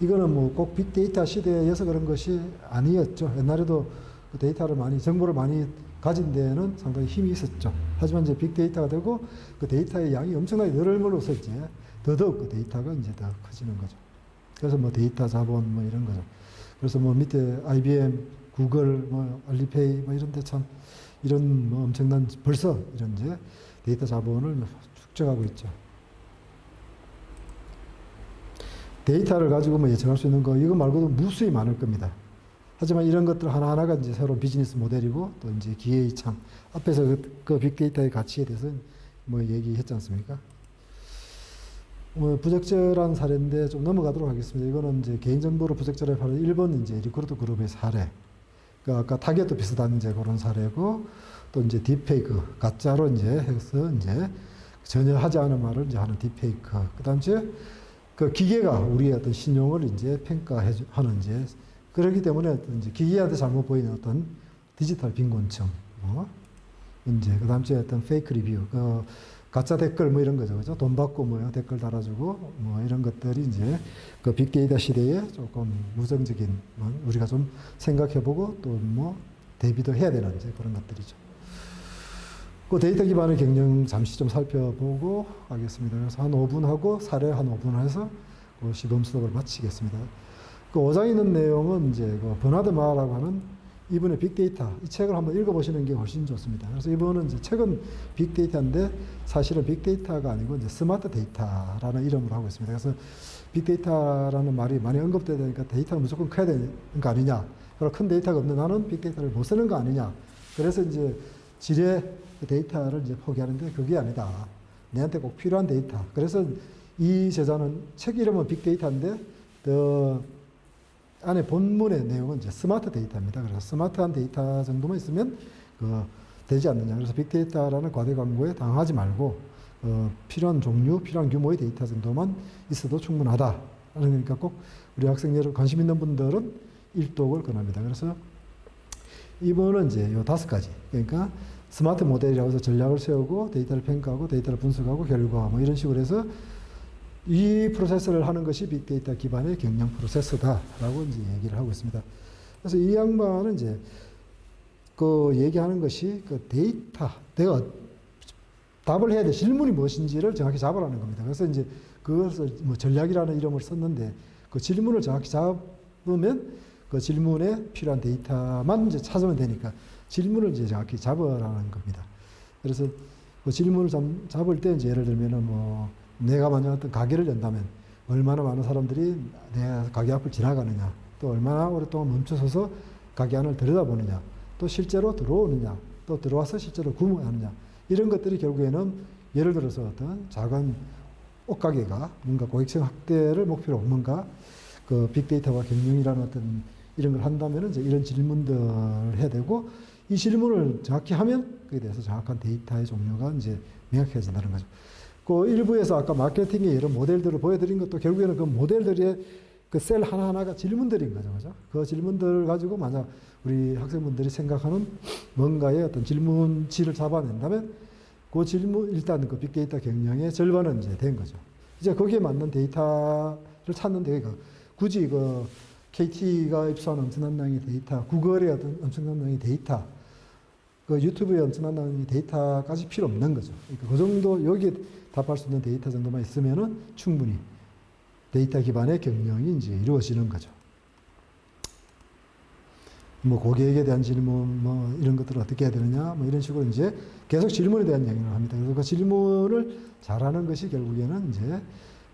[SPEAKER 1] 이거는 뭐 꼭 빅데이터 시대에서 그런 것이 아니었죠. 옛날에도 그 데이터를 많이, 정보를 많이 가진 데에는 상당히 힘이 있었죠. 하지만 이제 빅데이터가 되고 그 데이터의 양이 엄청나게 늘음으로써 이제 더더욱 그 데이터가 이제 더 커지는 거죠. 그래서 뭐 데이터 자본 뭐 이런 거죠. 그래서 뭐 밑에 IBM, 구글, 뭐 알리페이 뭐 이런 데 참 이런 뭐 엄청난 벌써 이런 이제 데이터 자본을 축적하고 있죠. 데이터를 가지고 뭐 예측할 수 있는 거 이거 말고도 무수히 많을 겁니다. 하지만 이런 것들 하나하나가 이제 새로운 비즈니스 모델이고 또 이제 기회의 창 앞에서 그 빅데이터의 가치에 대해서 뭐 얘기했지 않습니까? 뭐 부적절한 사례인데 좀 넘어가도록 하겠습니다. 이거는 이제 개인정보로 부적절하게 팔은 일본 이제 리크루트 그룹의 사례. 그러니까 아까 타겟도 비슷한 이제 그런 사례고 또 이제 딥페이크 가짜로 이제 해서 이제 전혀 하지 않은 말을 이제 하는 딥페이크. 그다음 이제 그 기계가 우리의 어떤 신용을 이제 평가하는 이제 그렇기 때문에 어떤 이제 기계한테 잘못 보이는 어떤 디지털 빈곤층. 이제 그다음 주에 어떤 페이크 리뷰. 가짜 댓글 뭐 이런 거죠. 그죠? 돈 받고 뭐 댓글 달아주고 뭐 이런 것들이 이제 그 빅데이터 시대에 조금 무정적인 우리가 좀 생각해보고 또 뭐 대비도 해야 되는 이제 그런 것들이죠. 그 데이터 기반의 경영 잠시 좀 살펴보고 하겠습니다. 그래서 한 5분 하고 사례 한 5분 해서 그 시범 수업을 마치겠습니다. 그 5장에 있는 내용은 이제 그 버나드 마라고 하는 이분의 빅데이터, 이 책을 한번 읽어보시는 게 훨씬 좋습니다. 그래서 이분은 이제 책은 빅데이터인데 사실은 빅데이터가 아니고 이제 스마트 데이터라는 이름으로 하고 있습니다. 그래서 빅데이터라는 말이 많이 언급되다 보니까 데이터는 무조건 커야 되는 거 아니냐. 그리고 큰 데이터가 없는 나는 빅데이터를 못 쓰는 거 아니냐. 그래서 이제 지뢰 데이터를 이제 포기하는데 그게 아니다. 내한테 꼭 필요한 데이터. 그래서 이 저자는 책 이름은 빅데이터인데 안에 본문의 내용은 이제 스마트 데이터입니다. 그래서 스마트한 데이터 정도만 있으면 되지 않느냐. 그래서 빅데이터라는 과대 광고에 당하지 말고 필요한 종류, 필요한 규모의 데이터 정도만 있어도 충분하다. 그러니까 꼭 우리 학생 여러분 관심 있는 분들은 일독을 권합니다. 그래서 이번은 이제 요 5가지. 그러니까 스마트 모델이라고 해서 전략을 세우고 데이터를 평가하고 데이터를 분석하고 결과 뭐 이런 식으로 해서 이 프로세스를 하는 것이 빅데이터 기반의 경영 프로세스다라고 이제 얘기를 하고 있습니다. 그래서 이 양반은 이제 그 얘기하는 것이 그 데이터, 내가 답을 해야 될 질문이 무엇인지를 정확히 잡으라는 겁니다. 그래서 이제 그것을 뭐 전략이라는 이름을 썼는데 그 질문을 정확히 잡으면 그 질문에 필요한 데이터만 이제 찾으면 되니까 질문을 이제 정확히 잡으라는 겁니다. 그래서 그 질문을 잡을 때 이제 예를 들면은 뭐 내가 만약 어떤 가게를 연다면 얼마나 많은 사람들이 내 가게 앞을 지나가느냐, 또 얼마나 오랫동안 멈춰서서 가게 안을 들여다보느냐, 또 실제로 들어오느냐, 또 들어와서 실제로 구매하느냐, 이런 것들이 결국에는 예를 들어서 어떤 작은 옷가게가 뭔가 고객층 확대를 목표로 뭔가 그 빅데이터와 경영이라는 어떤 이런 걸 한다면 이제 이런 질문들을 해야 되고, 이 질문을 정확히 하면 그에 대해서 정확한 데이터의 종류가 이제 명확해진다는 거죠. 그 일부에서 아까 마케팅의 여러 모델들을 보여드린 것도 결국에는 그 모델들의 그 셀 하나하나가 질문들인 거죠. 그죠? 그 질문들을 가지고 만약 우리 학생분들이 생각하는 뭔가의 어떤 질문지를 잡아낸다면 그 질문, 일단 그 빅데이터 경영의 절반은 이제 된 거죠. 이제 거기에 맞는 데이터를 찾는데 굳이 그 KT가 입수한 엄청난 양의 데이터, 구글의 어떤 엄청난 양의 데이터, 그 유튜브의 엄청난 양의 데이터까지 필요 없는 거죠. 그러니까 그 정도 여기에 답할 수 있는 데이터 정도만 있으면은 충분히 데이터 기반의 경영이 이제 이루어지는 거죠. 뭐 고객에 대한 질문, 뭐 이런 것들을 어떻게 해야 되느냐, 뭐 이런 식으로 이제 계속 질문에 대한 얘기를 합니다. 그래서 그 질문을 잘하는 것이 결국에는 이제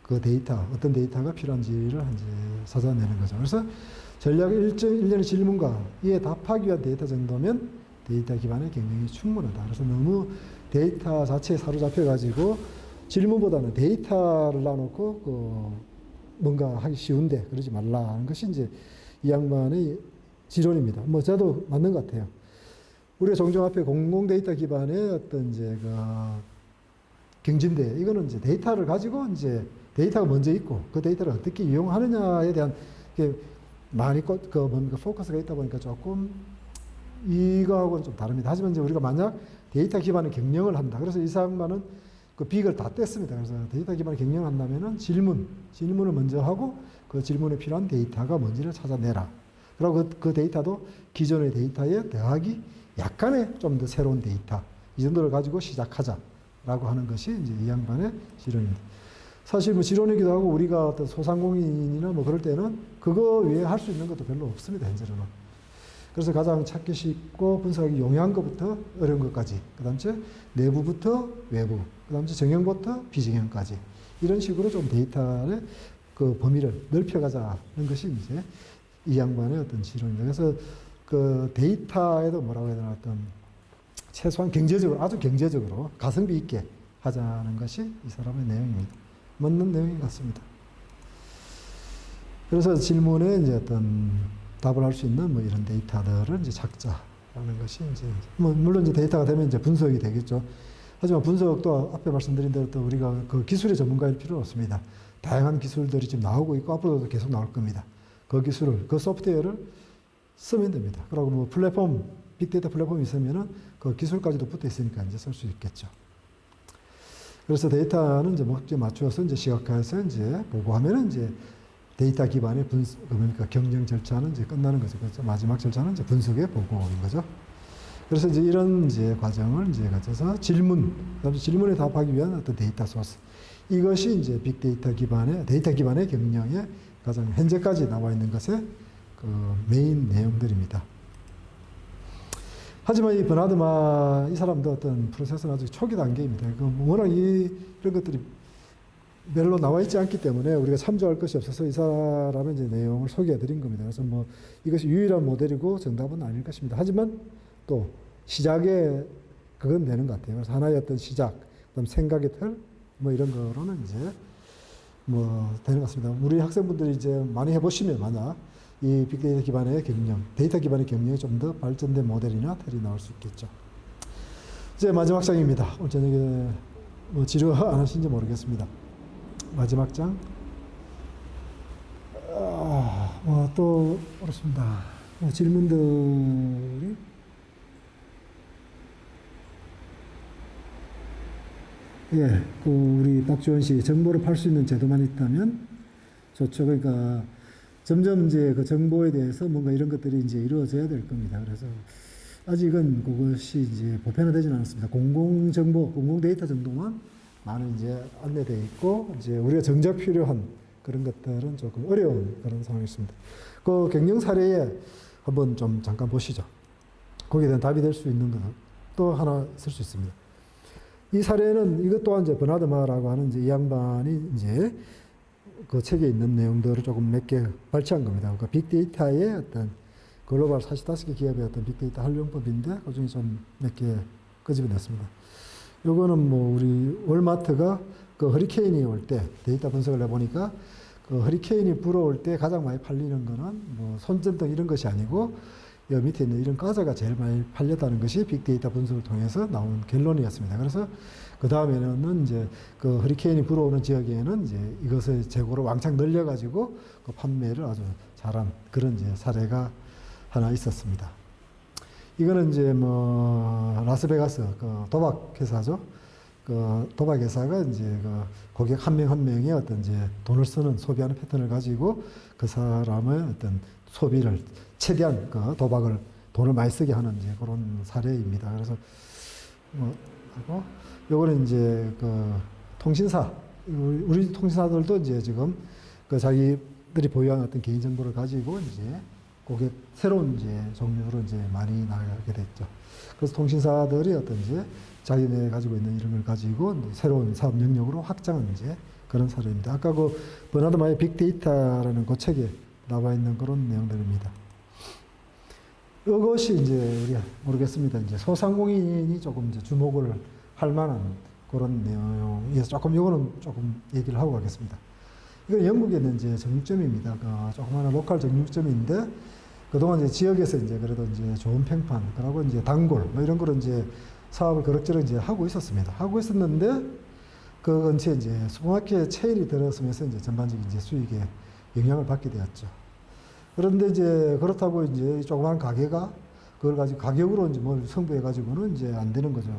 [SPEAKER 1] 그 데이터, 어떤 데이터가 필요한지를 이제 찾아내는 거죠. 그래서 전략 1년의 질문과 이에 답하기 위한 데이터 정도면 데이터 기반의 경영이 충분하다. 그래서 너무 데이터 자체에 사로잡혀가지고 질문보다는 데이터를 놔놓고 그 뭔가 하기 쉬운데 그러지 말라는 것이 이제 이 양반의 지론입니다. 뭐 저도 맞는 것 같아요. 우리가 종종 앞에 공공 데이터 기반의 어떤 이제 그 경진대, 이거는 이제 데이터를 가지고 이제 데이터가 먼저 있고 그 데이터를 어떻게 이용하느냐에 대한 게 많이 그 뭔가 포커스가 있다 보니까 조금 이거하고는 좀 다릅니다. 하지만 이제 우리가 만약 데이터 기반의 경영을 한다. 그래서 이 사람만은 그 빅을 다 뗐습니다. 그래서 데이터 기반의 경영을 한다면은 질문을 먼저 하고 그 질문에 필요한 데이터가 뭔지를 찾아내라. 그리고 그 데이터도 기존의 데이터에 더하기 약간의 좀 더 새로운 데이터, 이 정도를 가지고 시작하자라고 하는 것이 이제 이 양반의 지론입니다. 사실 뭐 지론이기도 하고 우리가 어떤 소상공인이나 뭐 그럴 때는 그거 외에 할 수 있는 것도 별로 없습니다, 현재로는. 그래서 가장 찾기 쉽고 분석하기 용이한 것부터 어려운 것까지, 그 다음에 내부부터 외부, 그 다음에 정형부터 비정형까지 이런 식으로 좀 데이터의 그 범위를 넓혀가자는 것이 이제 이 양반의 어떤 지론입니다. 그래서 그 데이터에도 뭐라고 해야 되나 어떤 최소한 경제적으로, 아주 경제적으로 가성비 있게 하자는 것이 이 사람의 내용입니다. 맞는 내용인 것 같습니다. 그래서 질문에 이제 어떤 답을 할 수 있는 뭐 이런 데이터들을 이제 찾자라는 것이 이제, 뭐 물론 이제 데이터가 되면 이제 분석이 되겠죠. 하지만 분석도 앞에 말씀드린 대로 또 우리가 그 기술의 전문가일 필요는 없습니다. 다양한 기술들이 지금 나오고 있고 앞으로도 계속 나올 겁니다. 그 기술을, 그 소프트웨어를 쓰면 됩니다. 그리고 뭐 플랫폼, 빅데이터 플랫폼이 있으면은 그 기술까지도 붙어 있으니까 이제 쓸 수 있겠죠. 그래서 데이터는 이제 목적에 맞추어서 이제 시각화해서 이제 보고하면은 이제 데이터 기반의 분석, 그러니까 경영 절차는 이제 끝나는 거죠. 그렇죠? 마지막 절차는 이제 분석의 보고인 거죠. 그래서 이제 이런 이제 과정을 이제 가져서 질문, 그다음에 질문에 답하기 위한 어떤 데이터 소스. 이것이 이제 빅데이터 기반의, 데이터 기반의 경영에 가장 현재까지 나와 있는 것의 그 메인 내용들입니다. 하지만 이 버나드마, 이 사람도 어떤 프로세스는 아주 초기 단계입니다. 그 워낙 이런 것들이 별로 나와 있지 않기 때문에 우리가 참조할 것이 없어서 이 사람의 이제 내용을 소개해 드린 겁니다. 그래서 뭐 이것이 유일한 모델이고 정답은 아닐 것입니다. 하지만 또 시작에 그건 되는 것 같아요. 그래서 하나의 어떤 시작, 그다음 생각의 틀, 뭐 이런 거로는 이제 뭐 되는 것 같습니다. 우리 학생분들이 이제 많이 해보시면 만약 이 빅데이터 기반의 경영, 데이터 기반의 경영이 좀 더 발전된 모델이나 틀이 나올 수 있겠죠. 이제 마지막 장입니다. 오늘 저녁에 뭐 지루 안 하신지 모르겠습니다. 마지막 장. 또 그렇습니다. 질문들이 예, 그 우리 박주원 씨 정보를 팔 수 있는 제도만 있다면 좋죠. 그러니까 점점 이제 그 정보에 대해서 뭔가 이런 것들이 이제 이루어져야 될 겁니다. 그래서 아직은 그것이 이제 보편화되지는 않았습니다. 공공정보, 공공데이터 정도만 많이 이제 안내되어 있고, 이제 우리가 정작 필요한 그런 것들은 조금 어려운 그런 상황이 있습니다. 그 경영 사례에 한번 좀 잠깐 보시죠. 거기에 대한 답이 될 수 있는 것은 또 하나 쓸 수 있습니다. 이 사례는 이것 또한 이제 버나드 마라고 하는 이제 이 양반이 이제 그 책에 있는 내용들을 조금 몇 개 발췌한 겁니다. 그러니까 빅데이터의 어떤 글로벌 45개 기업의 어떤 빅데이터 활용법인데 그 중에 좀 몇 개 끄집어냈습니다. 요거는 뭐 우리 월마트가 그 허리케인이 올 때 데이터 분석을 해보니까 그 허리케인이 불어올 때 가장 많이 팔리는 거는 뭐 손전등 이런 것이 아니고 여 밑에 있는 이런 과자가 제일 많이 팔렸다는 것이 빅데이터 분석을 통해서 나온 결론이었습니다. 그래서 그 다음에는 이제 그 허리케인이 불어오는 지역에는 이제 이것의 재고를 왕창 늘려가지고 그 판매를 아주 잘한 그런 이제 사례가 하나 있었습니다. 이거는 이제 뭐 라스베가스 그 도박 회사죠. 그 도박 회사가 이제 그 고객 한 명 한 명이 어떤 이제 돈을 쓰는 소비하는 패턴을 가지고 그 사람의 어떤 소비를 최대한 그 도박을 돈을 많이 쓰게 하는 이제 그런 사례입니다. 그래서 뭐 하고 요거는 이제 그 통신사 우리 통신사들도 이제 지금 그 자기들이 보유한 어떤 개인 정보를 가지고 이제 고객 새로운 이제 종류로 이제 많이 나가게 됐죠. 그래서 통신사들이 어떤 이제 자기네 가지고 있는 이런 걸 가지고 새로운 사업 영역으로 확장한 이제 그런 사례입니다. 아까 그 버나드 마의 빅데이터라는 그 책에 나와 있는 그런 내용들입니다. 이것이 이제 우리가 모르겠습니다. 이제 소상공인이 조금 이제 주목을 할 만한 그런 내용이어서 조금 이거는 조금 얘기를 하고 가겠습니다. 이건 영국에 있는 이제 정육점입니다. 그 조그마한 로컬 정육점인데 그동안 이제 지역에서 이제 그래도 이제 좋은 평판, 그리고 이제 단골 뭐 이런 거를 이제 사업을 그럭저럭 이제 하고 있었습니다. 하고 있었는데 그 근처에 이제 슈퍼마켓 체인이 들어서면서 이제 전반적인 이제 수익에 영향을 받게 되었죠. 그런데 이제 그렇다고 이제 조그만 가게가 그걸 가지고 가격으로 이제 뭘 승부해 가지고는 이제 안 되는 거죠.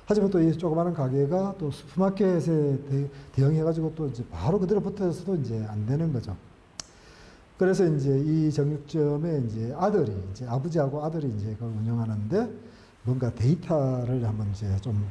[SPEAKER 1] 하지만 또 이 조그마한 가게가 또 슈퍼마켓에 대응해 가지고 또 이제 바로 그대로 붙어서도 이제 안 되는 거죠. 그래서 이제 이 정육점의 이제 아들이 이제 아버지하고 아들이 이제 그걸 운영하는데 뭔가 데이터를 한번 이제 좀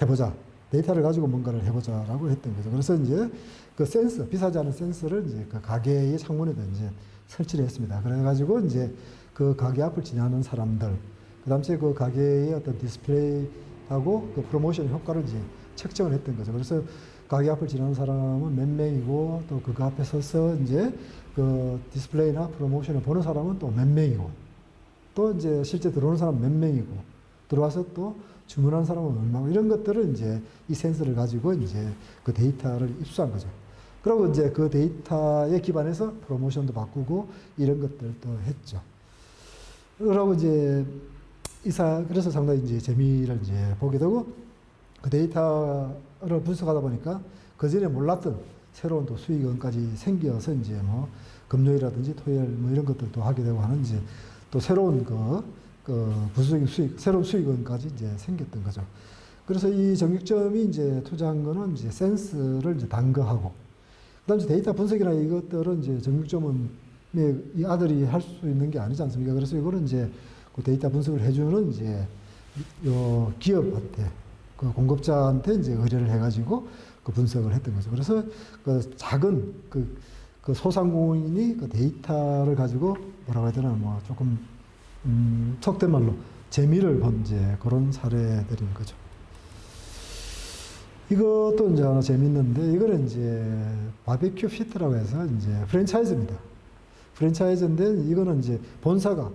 [SPEAKER 1] 해보자. 데이터를 가지고 뭔가를 해보자라고 했던 거죠. 그래서 이제 그 센서, 비싸지 않은 센서를 이제 그 가게의 창문에다 이제 설치를 했습니다. 그래가지고 이제 그 가게 앞을 지나는 사람들, 그 다음에 그 가게의 어떤 디스플레이하고 그 프로모션 효과를 이제 측정을 했던 거죠. 그래서 가게 앞을 지나는 사람은 몇 명이고 또 그 앞에 서서 이제 그 디스플레이나 프로모션을 보는 사람은 또 몇 명이고 또 이제 실제 들어오는 사람은 몇 명이고 들어와서 또 주문한 사람은 얼마고 이런 것들을 이제 이 센서를 가지고 이제 그 데이터를 입수한 거죠. 그리고 이제 그 데이터에 기반해서 프로모션도 바꾸고 이런 것들도 했죠. 그러고 이제 그래서 상당히 이제 재미를 이제 보게 되고 그 데이터를 분석하다 보니까 그전에 몰랐던 새로운 또 수익원까지 생겨서 이제 뭐 금요일이라든지 토요일 뭐 이런 것들도 하게 되고 하는 이제 또 새로운 부수익 수익, 새로운 수익원까지 이제 생겼던 거죠. 그래서 이 정육점이 이제 투자한 거는 이제 센스를 이제 단거하고, 그 다음에 데이터 분석이나 이것들은 이제 정육점은 이 아들이 할 수 있는 게 아니지 않습니까? 그래서 이거는 이제 그 데이터 분석을 해주는 이제 요 기업한테, 그 공급자한테 이제 의뢰를 해가지고 그 분석을 했던 거죠. 그래서 그 작은 그 소상공인이 그 데이터를 가지고 뭐라고 해야 되나, 뭐 조금 속된 말로 재미를 본 이제 그런 사례들인 거죠. 이것도 이제 하나 재밌는데, 이거는 이제 바비큐 피트라고 해서 이제 프랜차이즈입니다. 프랜차이즈인데, 이거는 이제 본사가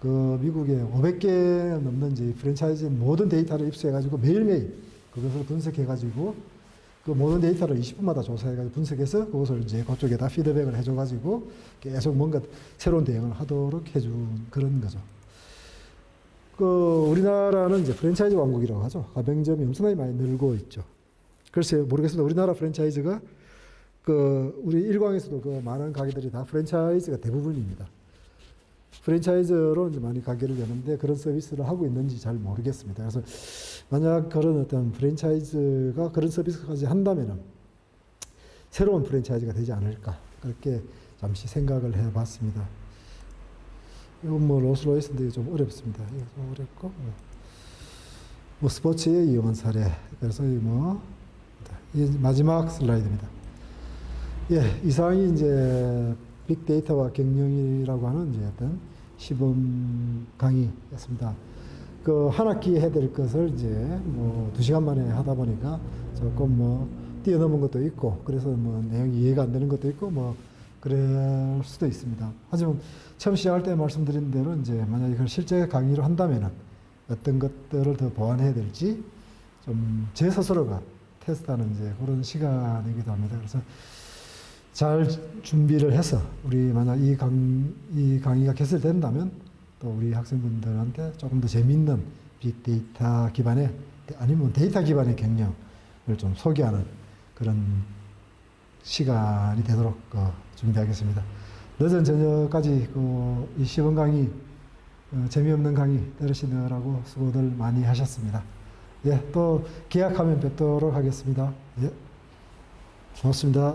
[SPEAKER 1] 그 미국에 500개 넘는 이제 프랜차이즈 모든 데이터를 입수해가지고 매일매일 그것을 분석해가지고 그 모든 데이터를 20분마다 조사해가지고 분석해서 그것을 이제 그쪽에다 피드백을 해줘가지고 계속 뭔가 새로운 대응을 하도록 해준 그런 거죠. 그 우리나라는 이제 프랜차이즈 왕국이라고 하죠. 가맹점이 엄청나게 많이 늘고 있죠. 글쎄요, 모르겠습니다. 우리나라 프랜차이즈가 그 우리 일광에서도 그 많은 가게들이 다 프랜차이즈가 대부분입니다. 프랜차이즈로 이제 많이 가게를 여는데 그런 서비스를 하고 있는지 잘 모르겠습니다. 그래서 만약 그런 어떤 프랜차이즈가 그런 서비스까지 한다면은 새로운 프랜차이즈가 되지 않을까, 그렇게 잠시 생각을 해봤습니다. 이건 뭐 롤스로이스인데 이게 좀 어렵습니다. 이거 좀 어렵고 뭐 스포츠에 이용한 사례. 그래서 이 마지막 슬라이드입니다. 예, 이상이 이제 빅데이터와 경영이라고 하는 이제 어떤 시범 강의였습니다. 그 한 학기에 해야 될 것을 이제 뭐 2시간 만에 하다 보니까 조금 뭐 뛰어넘은 것도 있고, 그래서 뭐 내용이 이해가 안 되는 것도 있고, 뭐 그럴 수도 있습니다. 하지만 처음 시작할 때 말씀드린 대로 이제 만약에 이걸 실제 강의로 한다면은 어떤 것들을 더 보완해야 될지 좀 제 스스로가 테스트하는 이제 그런 시간이기도 합니다. 그래서 잘 준비를 해서 우리 만약 이 강의가 개설된다면 또 우리 학생분들한테 조금 더 재미있는 빅데이터 기반의 아니면 데이터 기반의 경영을 좀 소개하는 그런 시간이 되도록 준비하겠습니다. 늦은 저녁까지 이 시범 강의 재미없는 강의 들으시느라고 수고들 많이 하셨습니다. 예, 또 기약하면 뵙도록 하겠습니다. 예, 고맙습니다.